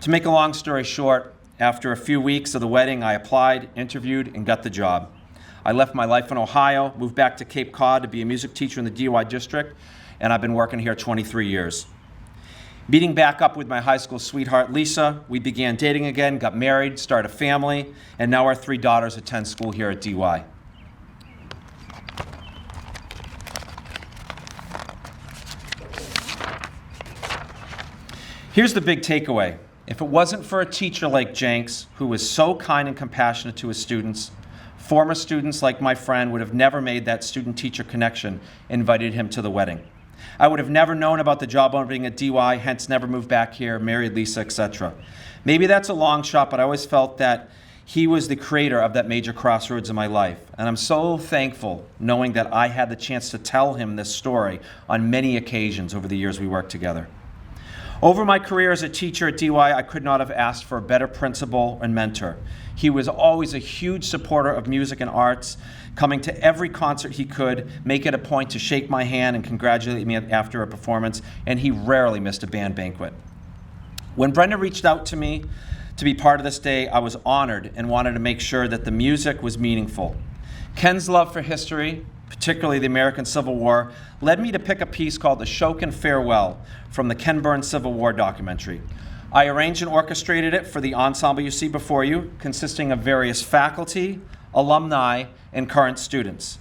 To make a long story short, after a few weeks of the wedding, I applied, interviewed, and got the job. I left my life in Ohio, moved back to Cape Cod to be a music teacher in the DUI district, and I've been working here 23 years. Meeting back up with my high school sweetheart, Lisa, we began dating again, got married, started a family, and now our 3 daughters attend school here at DY. Here's the big takeaway. If it wasn't for a teacher like Jenks, who was so kind and compassionate to his students, former students like my friend would have never made that student-teacher connection and invited him to the wedding. I would have never known about the job opening at DY, hence never moved back here, married Lisa, etc. Maybe that's a long shot, but I always felt that he was the creator of that major crossroads in my life. And I'm so thankful knowing that I had the chance to tell him this story on many occasions over the years we worked together. Over my career as a teacher at DY, I could not have asked for a better principal and mentor. He was always a huge supporter of music and arts, coming to every concert he could, make it a point to shake my hand and congratulate me after a performance, and he rarely missed a band banquet. When Brenda reached out to me to be part of this day, I was honored and wanted to make sure that the music was meaningful. Ken's love for history, particularly the American Civil War, led me to pick a piece called The Shokin Farewell from the Ken Burns Civil War documentary. I arranged and orchestrated it for the ensemble you see before you, consisting of various faculty, alumni, and current students.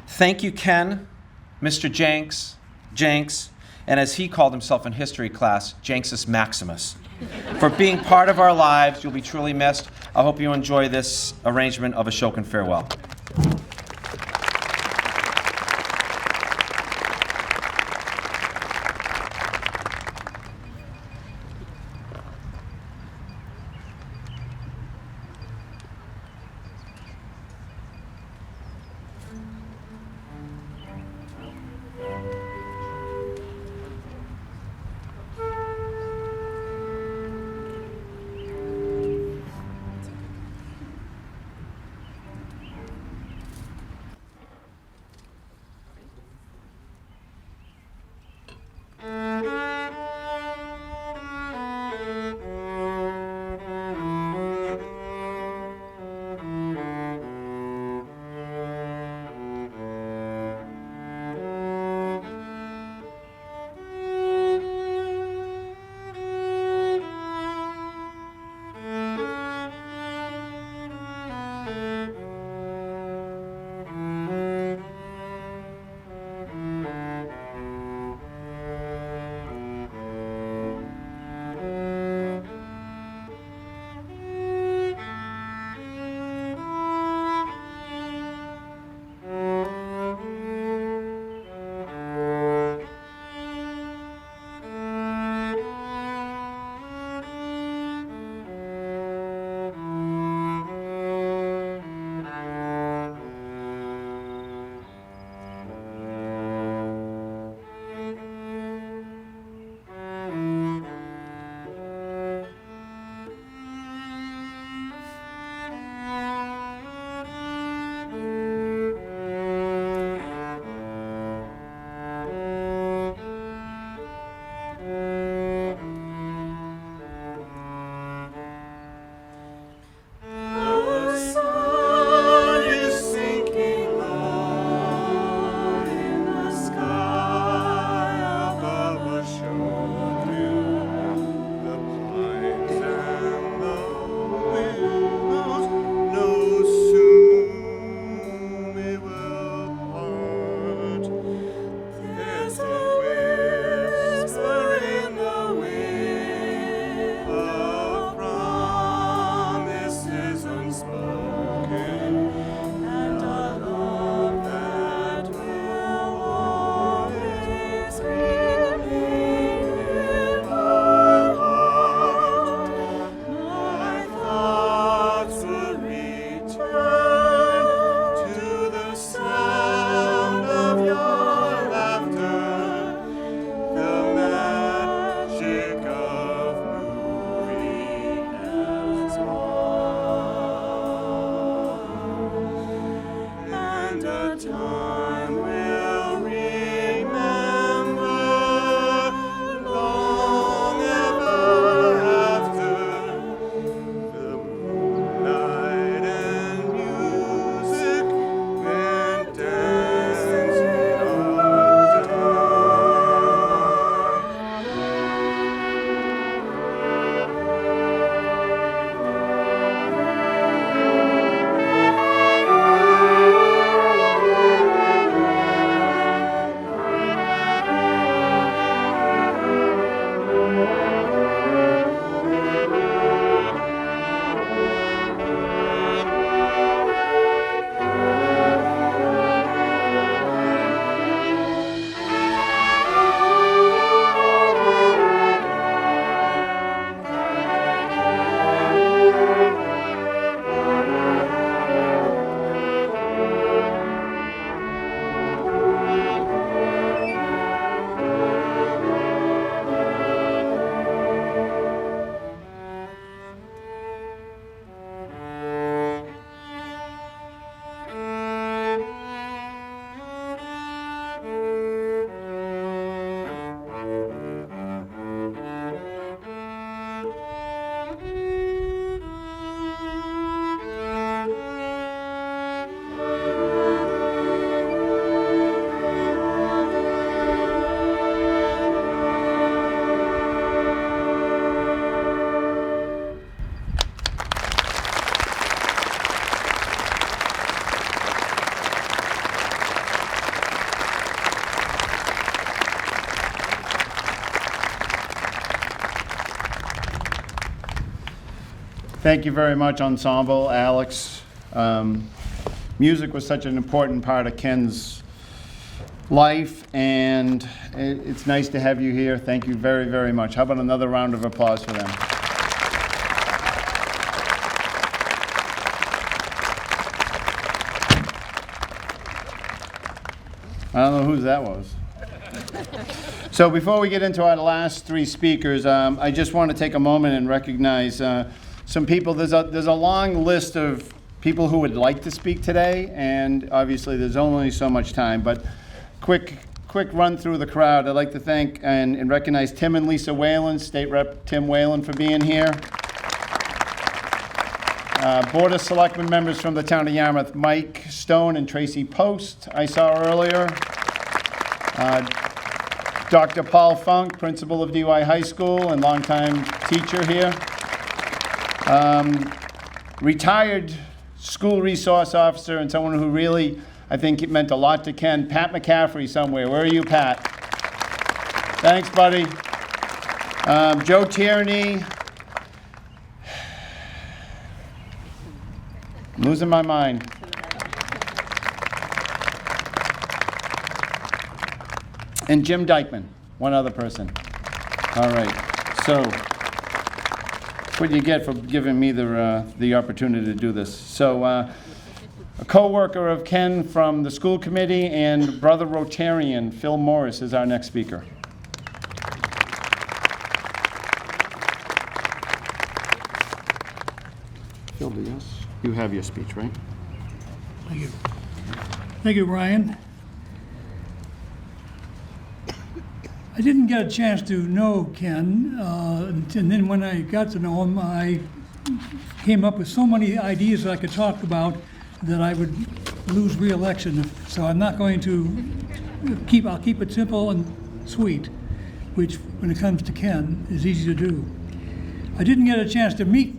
Thank you, Ken, Mr. Jenks, and as he called himself in history class, Jenksus Maximus, for being part of our lives. You'll be truly missed. I hope you enjoy this arrangement of A Shokin Farewell. to the sound of your laughter, the magic of moving as one, and a time we'll remember long ever after. The moonlight and music and dancing on dark. Thank you very much, ensemble, Alex. Music was such an important part of Ken's life, and it's nice to have you here. Thank you very, very much. How about another round of applause for them? I don't know whose that was. So before we get into our last three speakers, I just want to take a moment and recognize some people. There's a long list of people who would like to speak today, and obviously there's only so much time, but quick run through the crowd. I'd like to thank and recognize Tim and Lisa Whalen, State Rep Tim Whalen, for being here. Board of Selectmen members from the town of Yarmouth, Mike Stone and Tracy Post, I saw earlier. Dr. Paul Funk, principal of DY High School and longtime teacher here. Retired school resource officer and someone who really, I think, it meant a lot to Ken, Pat McCaffrey somewhere. Where are you, Pat? Thanks, buddy. Joe Tierney. I'm losing my mind. And Jim Dykeman, one other person. All right, so that's what you get for giving me the opportunity to do this. So a co-worker of Ken from the school committee and brother Rotarian, Phil Morris, is our next speaker. Phil, yes? You have your speech, right? Thank you. Thank you, Brian. I didn't get a chance to know Ken, and then when I got to know him, I came up with so many ideas that I could talk about that I would lose re-election. So I'm not going to I'll keep it simple and sweet, which when it comes to Ken is easy to do. I didn't get a chance to meet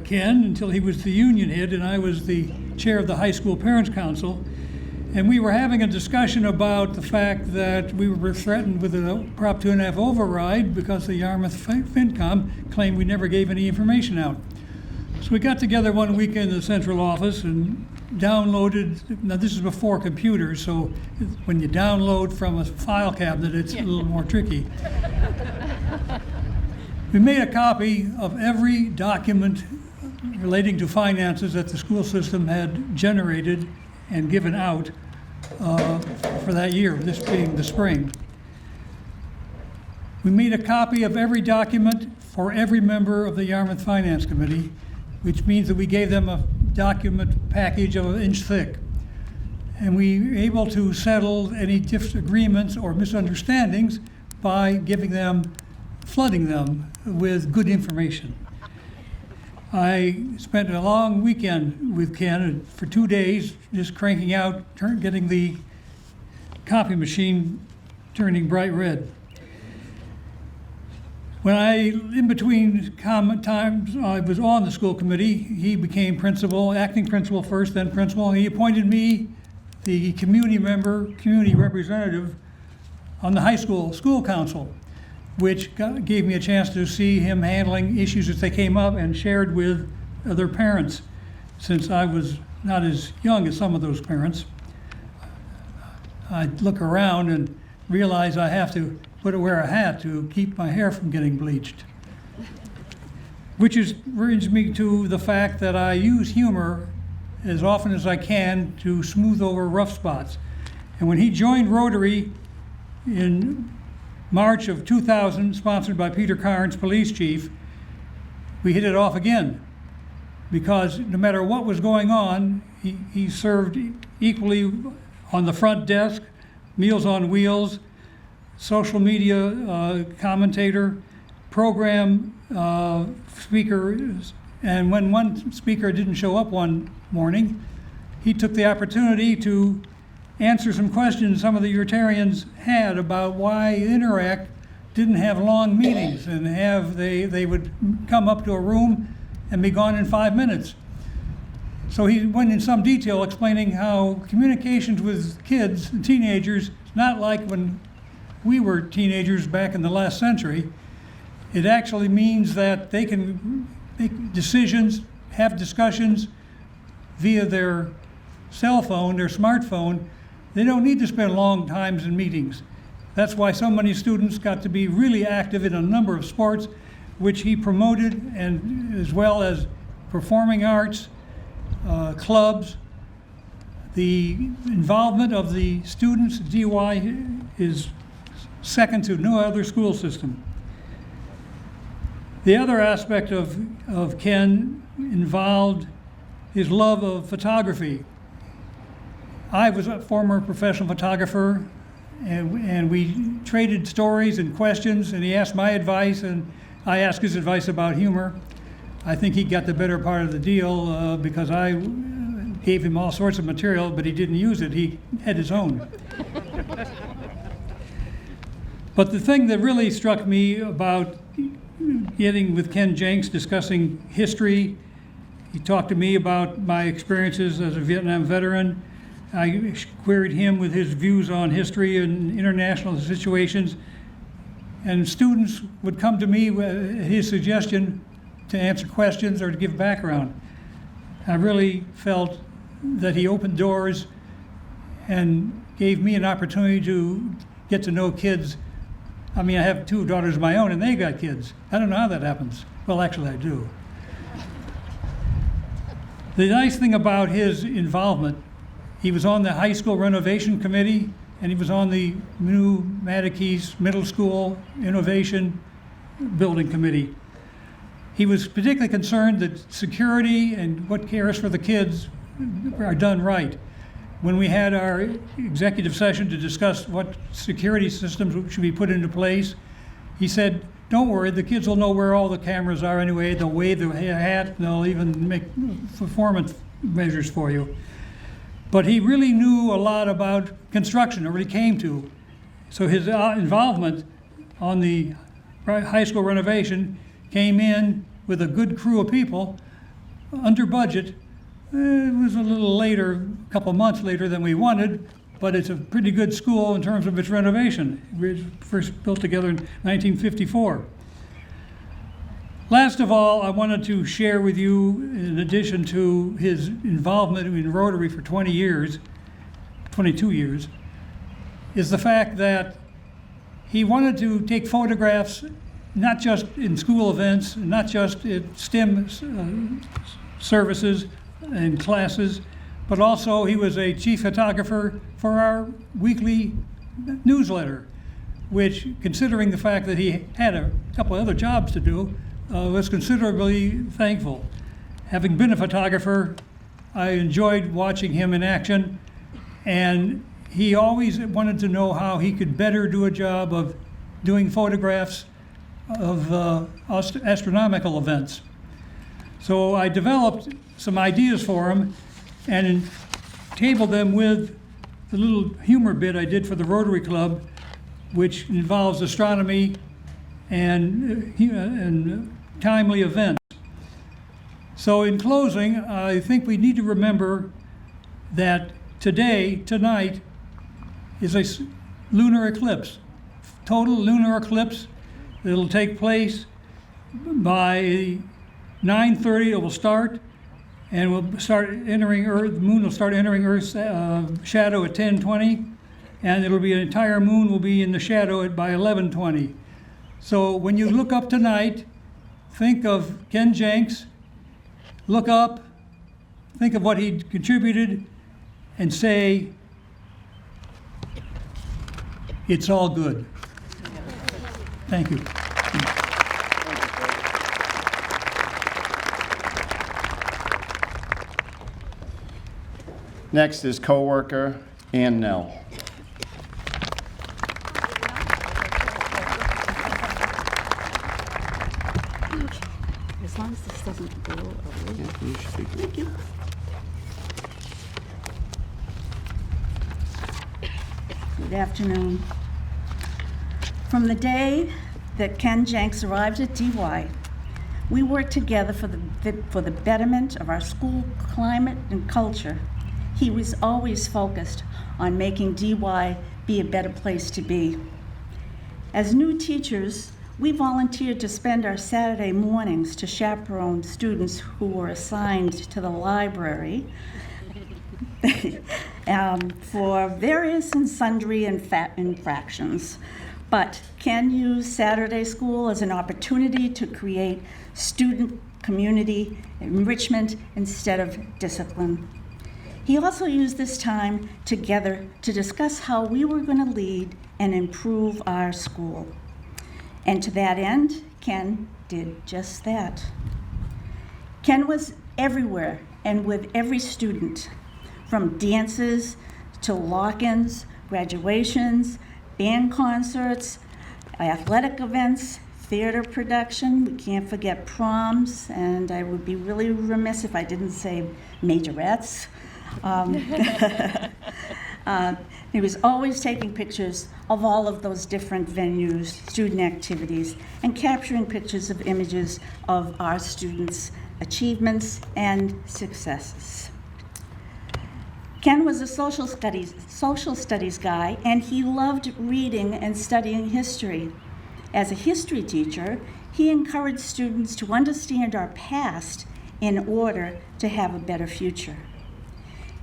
Ken until he was the union head and I was the chair of the high school parents council. And we were having a discussion about the fact that we were threatened with a Prop 2.5 override because the Yarmouth FinCom claimed we never gave any information out. So we got together one weekend in the central office and downloaded, now this is before computers, so when you download from a file cabinet, it's a little more tricky. We made a copy of every document relating to finances that the school system had generated and given out for that year, this being the spring. We made a copy of every document for every member of the Yarmouth Finance Committee, which means that we gave them a document package of an inch thick. And we were able to settle any disagreements or misunderstandings by flooding them with good information. I spent a long weekend with Ken for 2 days, just cranking out, getting the copy machine turning bright red. When in between times, I was on the school committee. He became principal, acting principal first, then principal. He appointed me the community representative on the high school council, which gave me a chance to see him handling issues as they came up and shared with other parents, since I was not as young as some of those parents. I'd look around and realize I have to wear a hat to keep my hair from getting bleached. Which brings me to the fact that I use humor as often as I can to smooth over rough spots. And when he joined Rotary in March of 2000, sponsored by Peter Carnes, police chief, we hit it off again. Because no matter what was going on, he served equally on the front desk, Meals on Wheels, social media commentator, program speaker, and when one speaker didn't show up one morning, he took the opportunity to answer some questions some of the Rotarians had about why Interact didn't have long meetings and they would come up to a room and be gone in 5 minutes. So he went in some detail explaining how communications with kids and teenagers is not like when we were teenagers back in the last century. It actually means that they can make decisions, have discussions via their cell phone, their smartphone. They don't need to spend long times in meetings. That's why so many students got to be really active in a number of sports, which he promoted, and as well as performing arts, clubs. The involvement of the students at DY is second to no other school system. The other aspect of Ken involved his love of photography. I was a former professional photographer, and we traded stories and questions, and he asked my advice, and I asked his advice about humor. I think he got the better part of the deal because I gave him all sorts of material, but he didn't use it. He had his own. But the thing that really struck me about getting with Ken Jenks, discussing history, he talked to me about my experiences as a Vietnam veteran. I queried him with his views on history and international situations. And students would come to me with his suggestion to answer questions or to give background. I really felt that he opened doors and gave me an opportunity to get to know kids. I mean, I have 2 daughters of my own, and they got kids. I don't know how that happens. Well, actually, I do. The nice thing about his involvement, he was on the high school renovation committee, and he was on the new Mattakese Middle School Innovation Building Committee. He was particularly concerned that security and what cares for the kids are done right. When we had our executive session to discuss what security systems should be put into place, he said, don't worry, the kids will know where all the cameras are anyway. They'll wave their hat, and they'll even make performance measures for you. But he really knew a lot about construction, or what he came to. So his involvement on the high school renovation came in with a good crew of people, under budget. It was a little later, a couple months later than we wanted, but it's a pretty good school in terms of its renovation. It was first built together in 1954. Last of all, I wanted to share with you, in addition to his involvement in Rotary for 22 years, is the fact that he wanted to take photographs not just in school events, not just at STEM services and classes, but also he was a chief photographer for our weekly newsletter, which, considering the fact that he had a couple of other jobs to do, was considerably thankful. Having been a photographer, I enjoyed watching him in action, and he always wanted to know how he could better do a job of doing photographs of astronomical events. So I developed some ideas for him and tabled them with the little humor bit I did for the Rotary Club, which involves astronomy and timely events. So in closing, I think we need to remember that tonight, is a lunar eclipse, total lunar eclipse. It'll take place by 9:30. It will start, and we'll start entering Earth. The moon will start entering Earth's shadow at 10:20, and it'll be an entire moon will be in the shadow by 11:20. So when you look up tonight, think of Ken Jenks. Look up, think of what he contributed, and say, it's all good. Thank you. Next is coworker Ann Nell. As long as this doesn't go over. Thank you. Good afternoon. From the day that Ken Jenks arrived at DY, we worked together for the betterment of our school climate and culture. He was always focused on making DY be a better place to be. As new teachers, we volunteered to spend our Saturday mornings to chaperone students who were assigned to the library for various and sundry infractions. But Ken used Saturday school as an opportunity to create student community enrichment instead of discipline. He also used this time together to discuss how we were going to lead and improve our school. And to that end, Ken did just that. Ken was everywhere and with every student, from dances to lock-ins, graduations, band concerts, athletic events, theater production. We can't forget proms, and I would be really remiss if I didn't say majorettes. He was always taking pictures of all of those different venues, student activities, and capturing pictures of images of our students' achievements and successes. Ken was a social studies guy, and he loved reading and studying history. As a history teacher, he encouraged students to understand our past in order to have a better future.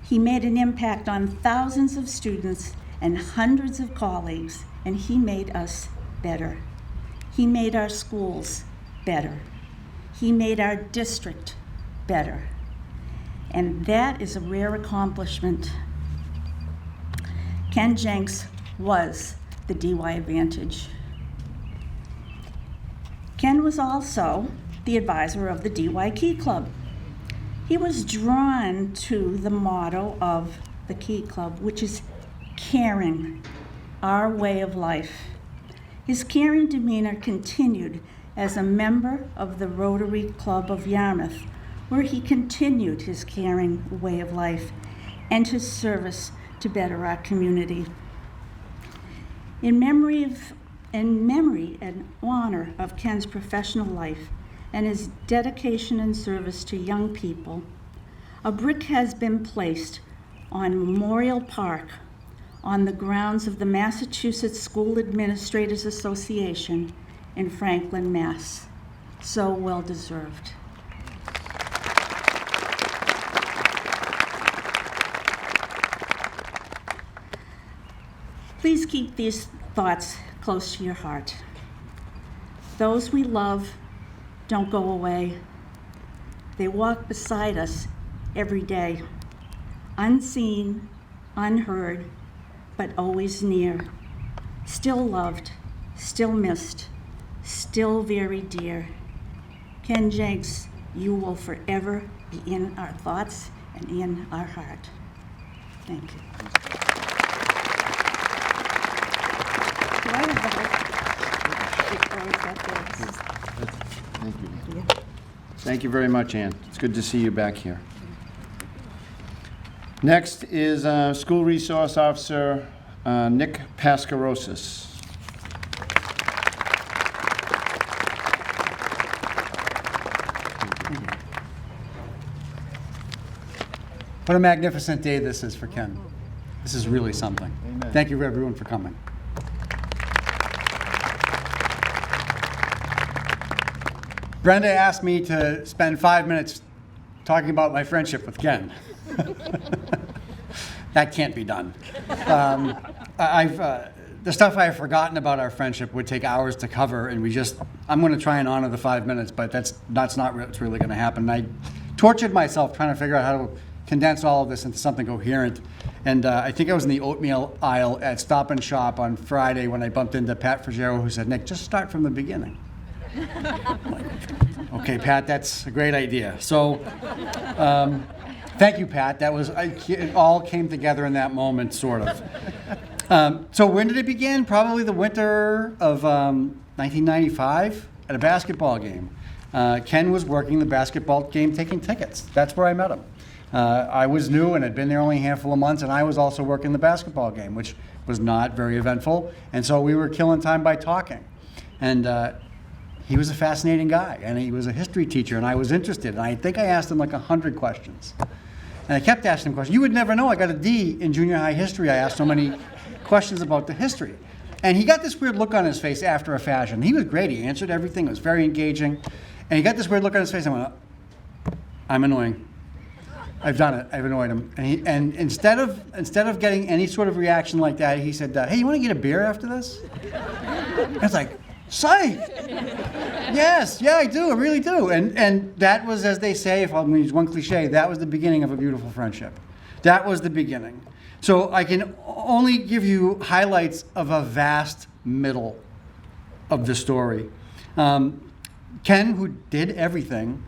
He made an impact on thousands of students and hundreds of colleagues, and he made us better. He made our schools better. He made our district better. And that is a rare accomplishment. Ken Jenks was the DY Advantage. Ken was also the advisor of the DY Key Club. He was drawn to the motto of the Key Club, which is caring, our way of life. His caring demeanor continued as a member of the Rotary Club of Yarmouth, where he continued his caring way of life and his service to better our community. In memory and honor of Ken's professional life and his dedication and service to young people, a brick has been placed on Memorial Park on the grounds of the Massachusetts School Administrators Association in Franklin, Mass. So well deserved. Please keep these thoughts close to your heart. Those we love don't go away. They walk beside us every day, unseen, unheard, but always near. Still loved, still missed, still very dear. Ken Jenks, you will forever be in our thoughts and in our heart. Thank you. Do I have the Thank you. Thank you very much, Ann. It's good to see you back here. Next is School Resource Officer Nick Pascarosis. What a magnificent day this is for Ken. This is really something. Amen. Thank you everyone for coming. Brenda asked me to spend 5 minutes talking about my friendship with Ken. That can't be done. The stuff I've forgotten about our friendship would take hours to cover, and I'm going to try and honor the 5 minutes, but that's not what's really going to happen. I tortured myself trying to figure out how to condense all of this into something coherent. And I think I was in the oatmeal aisle at Stop and Shop on Friday when I bumped into Pat Frigero, who said, "Nick, just start from the beginning." I'm like, okay, Pat, that's a great idea. So thank you, Pat. It all came together in that moment, sort of. So when did it begin? Probably the winter of 1995 at a basketball game. Ken was working the basketball game, taking tickets. That's where I met him. I was new and had been there only a handful of months, and I was also working the basketball game, which was not very eventful. And so we were killing time by talking. And he was a fascinating guy, and he was a history teacher, and I was interested. And I think I asked him like 100 questions. And I kept asking him questions. You would never know I got a D in junior high history. I asked so many questions about the history. And he got this weird look on his face after a fashion. He was great. He answered everything. It was very engaging. And he got this weird look on his face. I went, I'm annoying. I've done it. I've annoyed him. And instead of getting any sort of reaction like that, he said, hey, you want to get a beer after this? I was like, psych! Yes, yeah, I do. I really do. And that was, as they say, if I'm going to use one cliche, that was the beginning of a beautiful friendship. That was the beginning. So I can only give you highlights of a vast middle of the story. Ken, who did everything,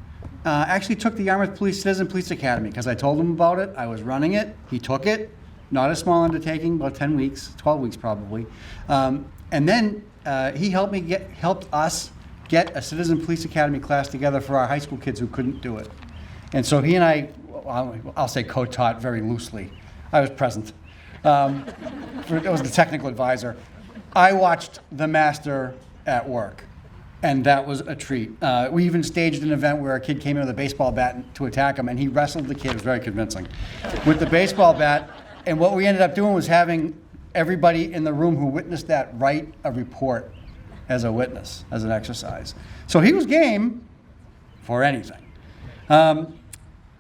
actually took the Yarmouth Citizen Police Academy because I told him about it. I was running it. He took it. Not a small undertaking, about 10 weeks, 12 weeks probably. And then he helped us get a Citizen Police Academy class together for our high school kids who couldn't do it. And so he and I, I'll say co-taught very loosely. I was present. I was the technical advisor. I watched the master at work. And that was a treat. We even staged an event where a kid came in with a baseball bat to attack him, and he wrestled the kid. It was very convincing. With the baseball bat. And what we ended up doing was having everybody in the room who witnessed that write a report as a witness, as an exercise. So he was game for anything.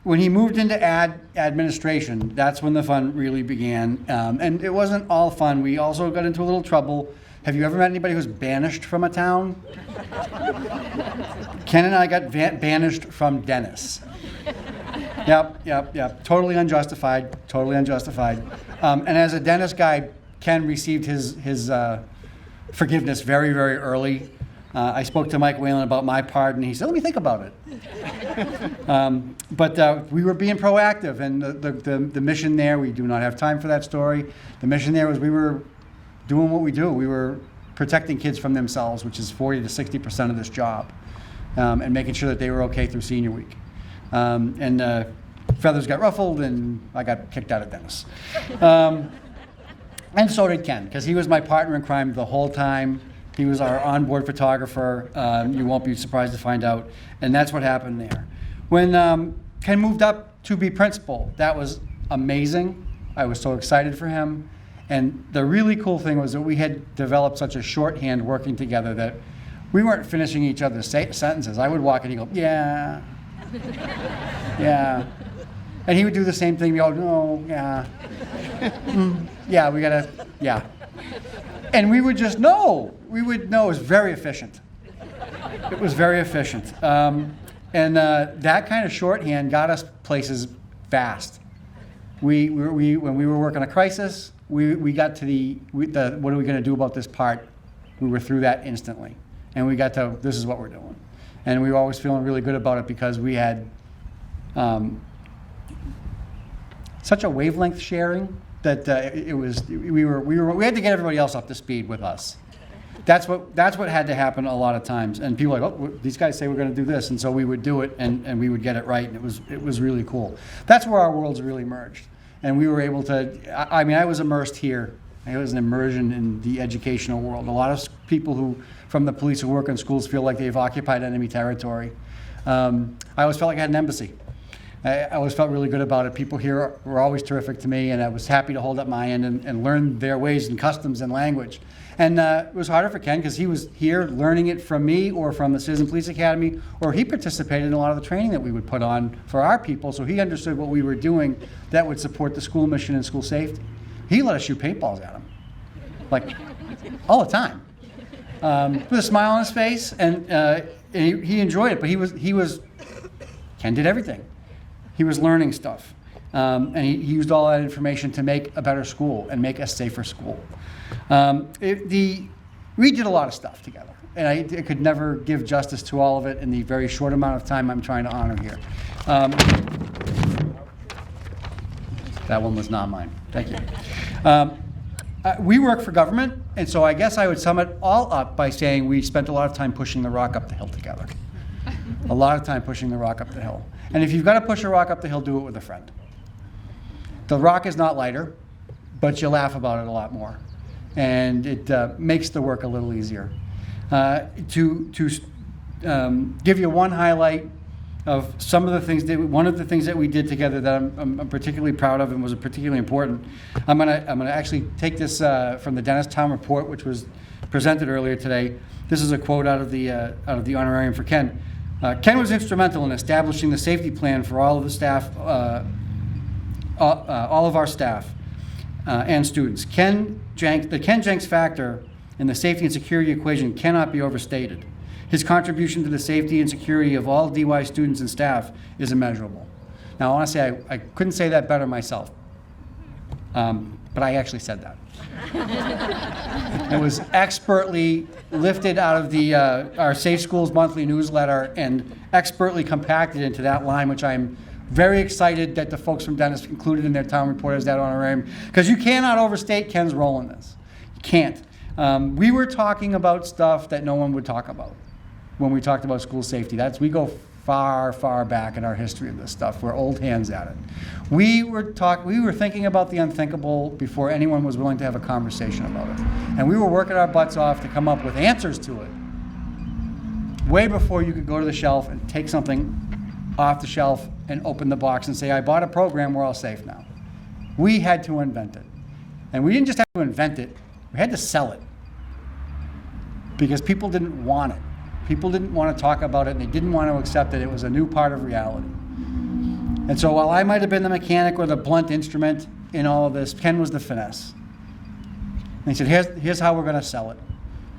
When he moved into administration, that's when the fun really began. And it wasn't all fun. We also got into a little trouble. Have you ever met anybody who's banished from a town? Ken and I got banished from Dennis. Yep. Totally unjustified. And as a Dennis guy, Ken received his forgiveness very, very early. I spoke to Mike Whalen about my part, and he said, let me think about it. But we were being proactive, and the mission there, we do not have time for that story. The mission there was we were doing what we do. We were protecting kids from themselves, which is 40 to 60% of this job, and making sure that they were okay through senior week. And feathers got ruffled, and I got kicked out of Dennis. And so did Ken, because he was my partner in crime the whole time. He was our onboard photographer. You won't be surprised to find out. And that's what happened there. When Ken moved up to be principal, that was amazing. I was so excited for him. And the really cool thing was that we had developed such a shorthand working together that we weren't finishing each other's sentences. I would walk and he'd go, yeah. And he would do the same thing. We all, no, yeah. Yeah, we gotta, yeah. And we would just know. We would know. It was very efficient. And that kind of shorthand got us places fast. When we were working a crisis, we got to the what are we going to do about this part? We were through that instantly. And we got to, this is what we're doing. And we were always feeling really good about it because we had such a wavelength sharing that we had to get everybody else up to speed with us. That's what had to happen a lot of times. And people were like, oh, these guys say we're going to do this, and so we would do it, and we would get it right, and it was really cool. That's where our worlds really merged, and we were able to. I mean, I was immersed here. It was an immersion in the educational world. A lot of people from the police who work in schools feel like they've occupied enemy territory. I always felt like I had an embassy. I always felt really good about it. People here were always terrific to me, and I was happy to hold up my end and learn their ways and customs and language. And it was harder for Ken because he was here learning it from me or from the Citizen Police Academy, or he participated in a lot of the training that we would put on for our people, so he understood what we were doing that would support the school mission and school safety. He let us shoot paintballs at him, like all the time, with a smile on his face, and he enjoyed it. But Ken did everything. He was learning stuff, and he used all that information to make a better school and make a safer school. We did a lot of stuff together, and I could never give justice to all of it in the very short amount of time I'm trying to honor here. That one was not mine. Thank you. We work for government, and so I guess I would sum it all up by saying we spent a lot of time pushing the rock up the hill together. A lot of time pushing the rock up the hill. And if you've got to push a rock up the hill, do it with a friend. The rock is not lighter, but you laugh about it a lot more. And it makes the work a little easier. To give you one highlight of some of the things one of the things that we did together that I'm particularly proud of and was particularly important. I'm gonna actually take this from the Dennis Town Report, which was presented earlier today. This is a quote out of the honorarium for Ken. Ken was instrumental in establishing the safety plan for all of the staff, all of our staff and students. The Ken Jenks factor in the safety and security equation cannot be overstated. His contribution to the safety and security of all DY students and staff is immeasurable. Now, I want to say I couldn't say that better myself, but I actually said that. It was expertly lifted out of our Safe Schools Monthly newsletter and expertly compacted into that line, which I'm very excited that the folks from Dennis included in their town report as that honorarium, because you cannot overstate Ken's role in this. You can't. We were talking about stuff that no one would talk about when we talked about school safety. We go far, far back in our history of this stuff. We're old hands at it. We were thinking about the unthinkable before anyone was willing to have a conversation about it. And we were working our butts off to come up with answers to it way before you could go to the shelf and take something off the shelf and open the box and say, I bought a program, we're all safe now. We had to invent it. And we didn't just have to invent it, we had to sell it. Because people didn't want it. People didn't want to talk about it, and they didn't want to accept that it was a new part of reality. And so while I might have been the mechanic or the blunt instrument in all of this, Ken was the finesse. And he said, here's how we're going to sell it.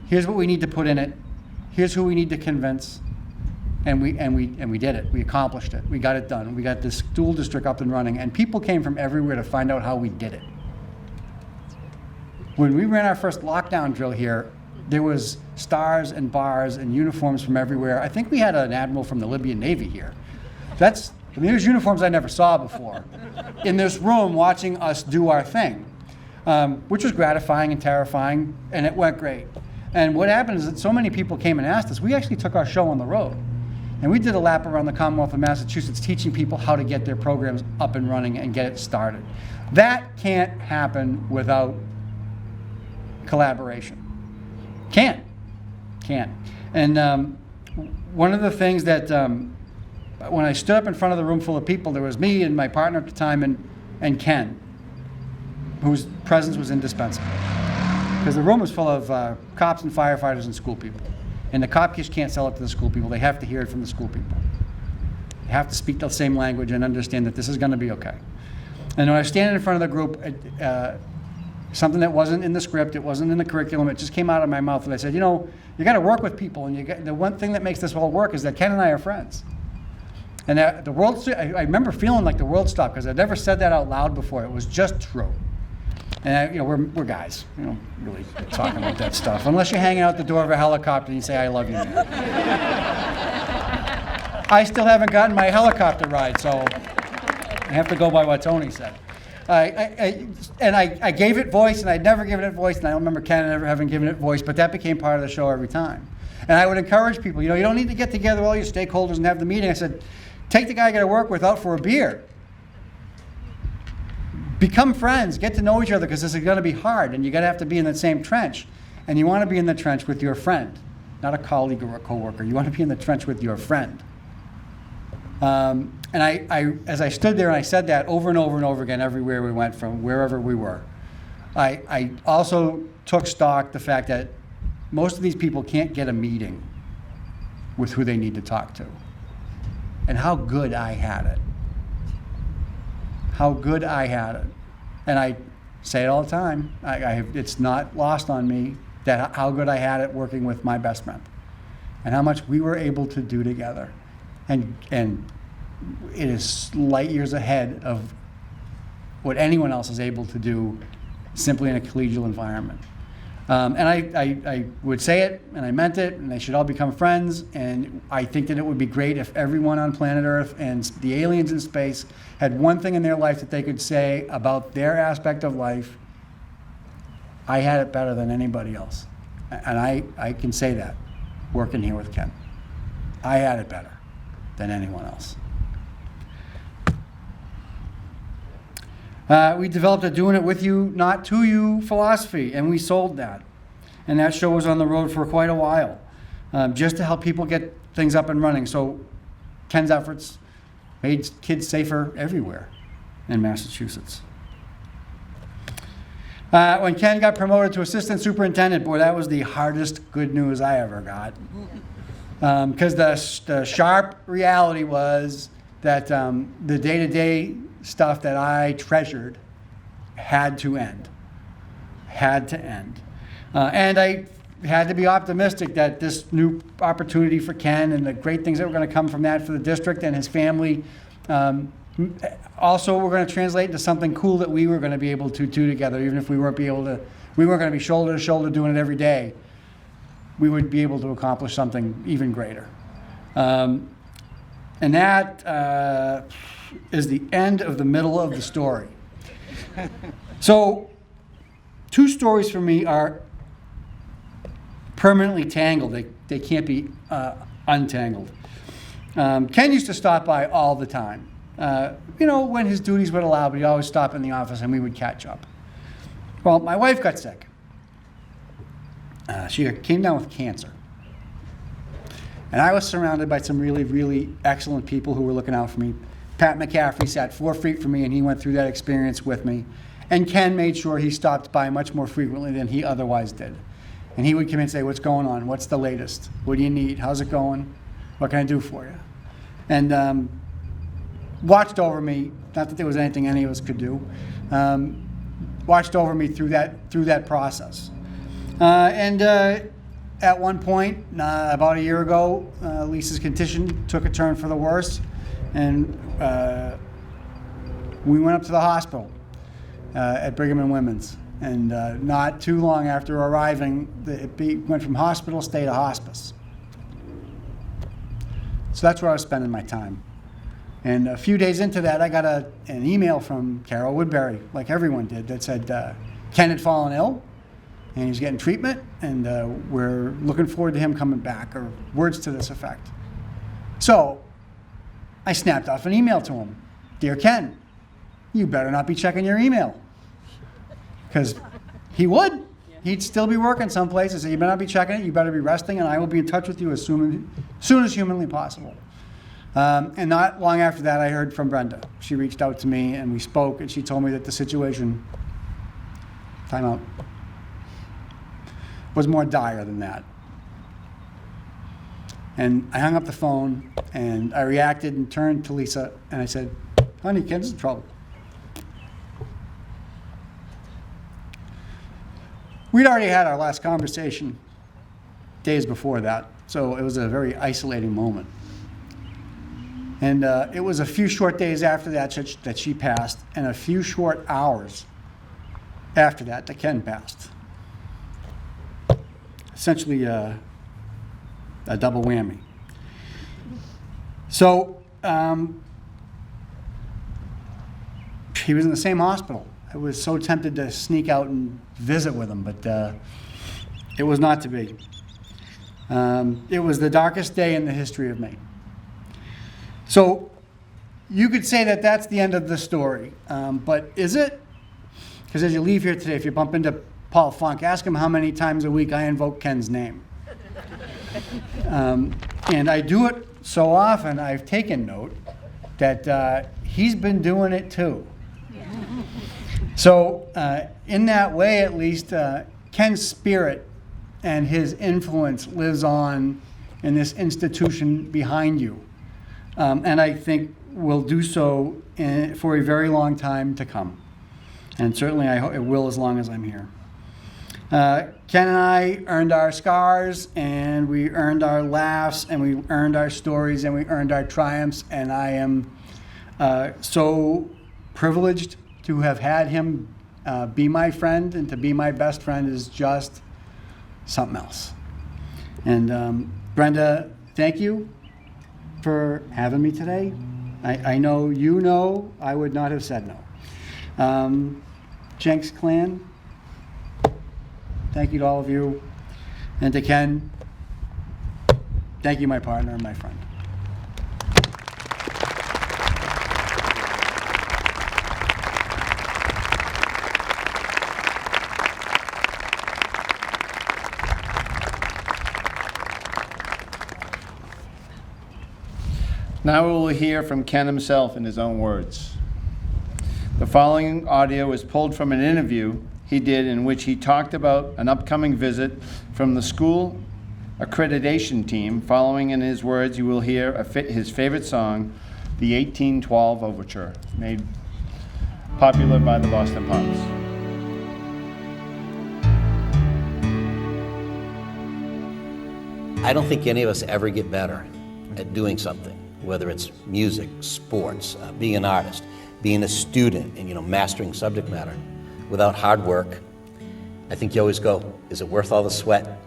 Here's what we need to put in it. Here's who we need to convince. And we did it. We accomplished it. We got it done. We got this school district up and running, and people came from everywhere to find out how we did it. When we ran our first lockdown drill here, there was stars and bars and uniforms from everywhere. I think we had an admiral from the Libyan Navy here. There's uniforms I never saw before in this room watching us do our thing, which was gratifying and terrifying, and it went great. And what happened is that so many people came and asked us, we actually took our show on the road. And we did a lap around the Commonwealth of Massachusetts teaching people how to get their programs up and running and get it started. That can't happen without collaboration. Can't. And one of the things that, when I stood up in front of the room full of people, there was me and my partner at the time and Ken, whose presence was indispensable. Because the room was full of cops and firefighters and school people. And the cop kids can't sell it to the school people. They have to hear it from the school people. They have to speak the same language and understand that this is going to be okay. And when I was standing in front of the group, something that wasn't in the script, it wasn't in the curriculum, it just came out of my mouth, and I said, you got to work with people, and the one thing that makes this all work is that Ken and I are friends. And the world, I remember feeling like the world stopped because I'd never said that out loud before. It was just true. And we're guys. We don't really talk about that stuff unless you're hanging out the door of a helicopter and you say, "I love you, man." I still haven't gotten my helicopter ride, so I have to go by what Tony said. I gave it voice, and I'd never given it voice, and I don't remember Ken ever having given it voice, but that became part of the show every time. And I would encourage people, you don't need to get together all your stakeholders and have the meeting. I said, take the guy you got to work with out for a beer. Become friends, get to know each other, because this is going to be hard, and you're going to have to be in the same trench. And you want to be in the trench with your friend, not a colleague or a coworker. You want to be in the trench with your friend. And as I stood there and I said that over and over and over again, everywhere we went from wherever we were, I also took stock the fact that most of these people can't get a meeting with who they need to talk to. And how good I had it. How good I had it. And I say it all the time. It's not lost on me that how good I had it working with my best friend and how much we were able to do together. And it is light years ahead of what anyone else is able to do simply in a collegial environment. And I would say it, and I meant it, and they should all become friends. And I think that it would be great if everyone on planet Earth and the aliens in space had one thing in their life that they could say about their aspect of life. I had it better than anybody else. And I can say that, working here with Ken. I had it better than anyone else. We developed a doing it with you, not to you philosophy, and we sold that. And that show was on the road for quite a while, just to help people get things up and running. So Ken's efforts made kids safer everywhere in Massachusetts. When Ken got promoted to assistant superintendent, boy, that was the hardest good news I ever got. Because the sharp reality was that the day-to-day stuff that I treasured had to end. And I had to be optimistic that this new opportunity for Ken and the great things that were going to come from that for the district and his family also were going to translate into something cool that we were going to be able to do together, even if we weren't going to be shoulder to shoulder doing it every day. We would be able to accomplish something even greater. And that is the end of the middle of the story. So, two stories for me are permanently tangled. They can't be untangled. Ken used to stop by all the time. When his duties would allow, but he'd always stop in the office and we would catch up. Well, my wife got sick. She came down with cancer. And I was surrounded by some really, really excellent people who were looking out for me. Pat McCaffrey sat 4 feet from me and he went through that experience with me. And Ken made sure he stopped by much more frequently than he otherwise did. And he would come in and say, "What's going on? What's the latest? What do you need? How's it going? What can I do for you?" And watched over me, not that there was anything any of us could do, watched over me through that process. At one point, about a year ago, Lisa's condition took a turn for the worse, and we went up to the hospital at Brigham and Women's. And not too long after arriving, it went from hospital stay to hospice. So that's where I was spending my time. And a few days into that, I got an email from Carol Woodbury, like everyone did, that said Ken had fallen ill, and he was getting treatment, and we're looking forward to him coming back, or words to this effect. So I snapped off an email to him. "Dear Ken, you better not be checking your email." Because he would. He'd still be working someplace. I said, "You better not be checking it. You better be resting, and I will be in touch with you as soon as humanly possible." And not long after that, I heard from Brenda. She reached out to me, and we spoke, and she told me that the situation, timeout, was more dire than that. And I hung up the phone, and I reacted and turned to Lisa, and I said, "Honey, Ken's in trouble." We'd already had our last conversation days before that, so it was a very isolating moment. And it was a few short days after that she passed, and a few short hours after that Ken passed. Essentially a double whammy. So he was in the same hospital. I was so tempted to sneak out and visit with him, but it was not to be. It was the darkest day in the history of Maine. So you could say that that's the end of the story, but is it? Because as you leave here today, if you bump into Paul Funk, ask him how many times a week I invoke Ken's name. And I do it so often, I've taken note that he's been doing it too. So in that way, at least, Ken's spirit and his influence lives on in this institution behind you. And I think will do so for a very long time to come. And certainly I hope it will as long as I'm here. Ken and I earned our scars, and we earned our laughs, and we earned our stories, and we earned our triumphs, and I am so privileged to have had him be my friend, and to be my best friend is just something else. And Brenda, thank you for having me today. I know you know I would not have said no. Jenks clan, thank you to all of you. And to Ken, thank you, my partner and my friend. Now we will hear from Ken himself in his own words. The following audio is pulled from an interview he did in which he talked about an upcoming visit from the school accreditation team. Following in his words, you will hear his favorite song, the 1812 Overture, made popular by the Boston Pops. I don't think any of us ever get better at doing something, whether it's music, sports, being an artist, being a student, and mastering subject matter, without hard work. I think you always go, is it worth all the sweat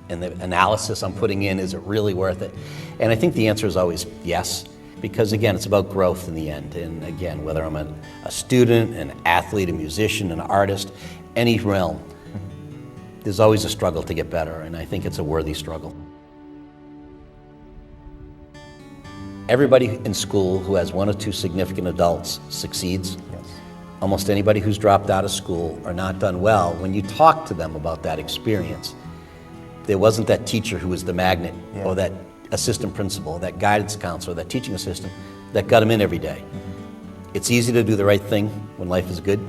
and the analysis I'm putting in? Is it really worth it? And I think the answer is always yes, because again, it's about growth in the end. And again, whether I'm a student, an athlete, a musician, an artist, any realm, there's always a struggle to get better, and I think it's a worthy struggle. Everybody in school who has one or two significant adults succeeds. Yes. Almost anybody who's dropped out of school or not done well, when you talk to them about that experience, there wasn't that teacher who was the magnet, or that assistant principal, that guidance counselor, that teaching assistant that got them in every day. It's easy to do the right thing when life is good.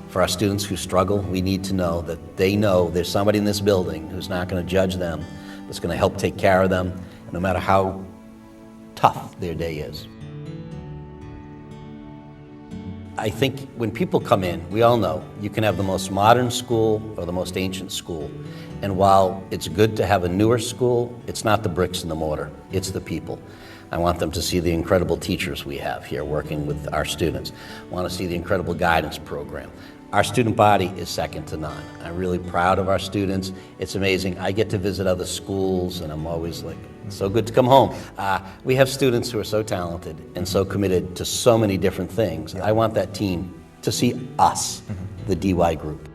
For our students who struggle, we need to know that they know there's somebody in this building who's not going to judge them, that's going to help take care of them, no matter how tough their day is. I think when people come in, we all know you can have the most modern school or the most ancient school. And while it's good to have a newer school, it's not the bricks and the mortar, it's the people. I want them to see the incredible teachers we have here working with our students. I want to see the incredible guidance program. Our student body is second to none. I'm really proud of our students. It's amazing. I get to visit other schools, and I'm always like, it's so good to come home. We have students who are so talented and so committed to so many different things. I want that team to see us, the DY group.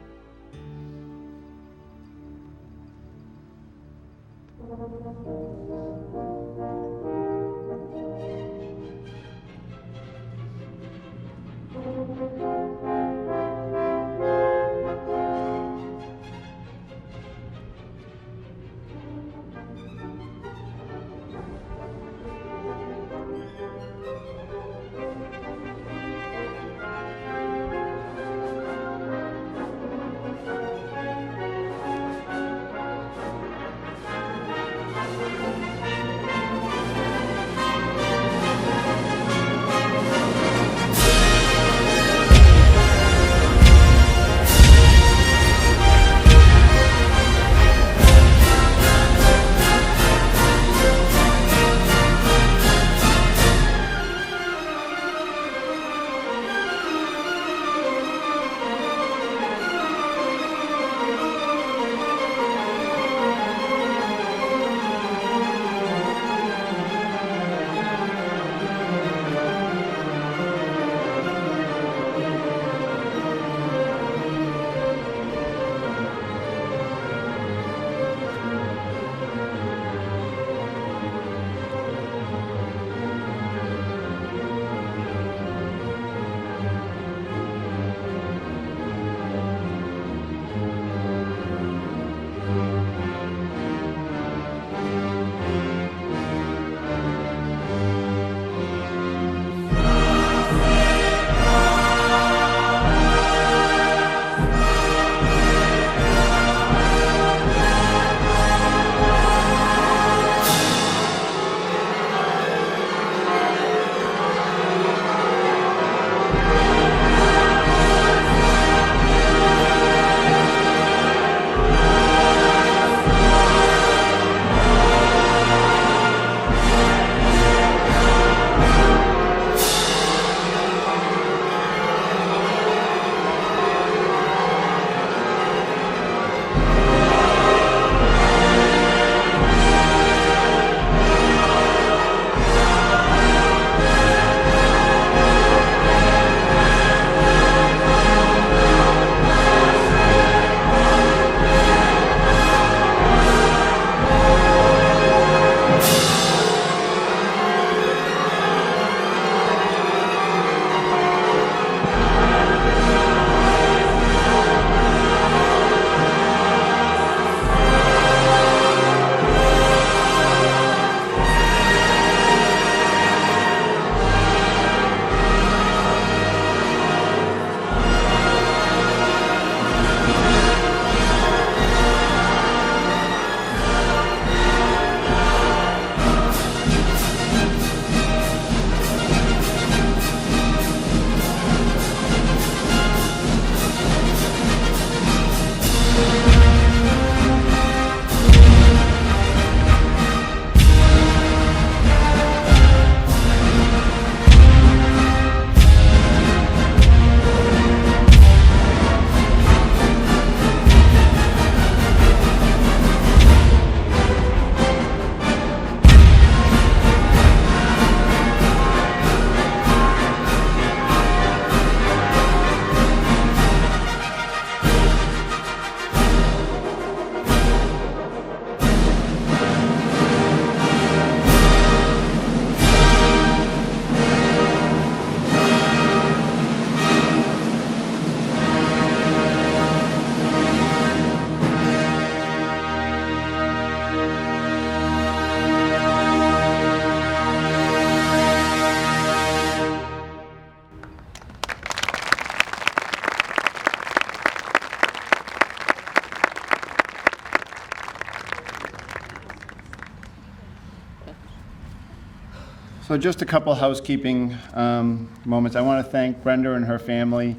So just a couple housekeeping moments. I want to thank Brenda and her family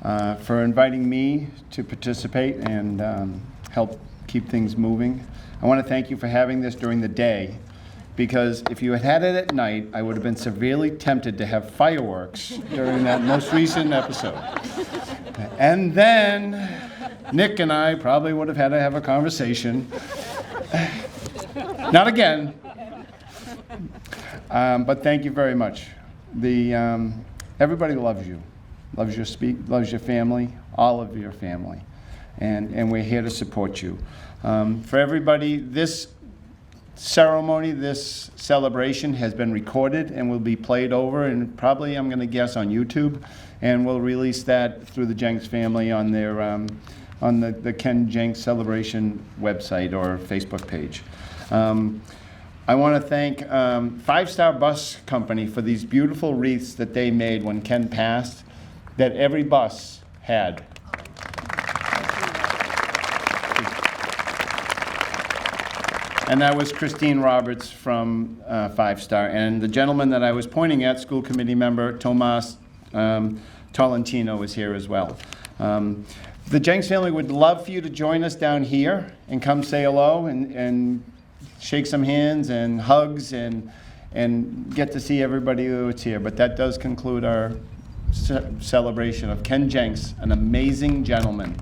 for inviting me to participate and help keep things moving. I want to thank you for having this during the day, because if you had had it at night, I would have been severely tempted to have fireworks during that most recent episode. And then Nick and I probably would have had to have a conversation. Not again. But thank you very much. Everybody loves you, loves your family, all of your family, and we're here to support you. For everybody, this ceremony, this celebration has been recorded and will be played over, and probably, I'm going to guess, on YouTube, and we'll release that through the Jenks family on their on the Ken Jenks Celebration website or Facebook page. I want to thank 5 Star Bus Company for these beautiful wreaths that they made when Ken passed, that every bus had. And that was Christine Roberts from 5 Star. And the gentleman that I was pointing at, school committee member Tomas Tolentino, was here as well. The Jenks family would love for you to join us down here and come say hello and shake some hands and hugs and get to see everybody that's here. But that does conclude our celebration of Ken Jenks, an amazing gentleman.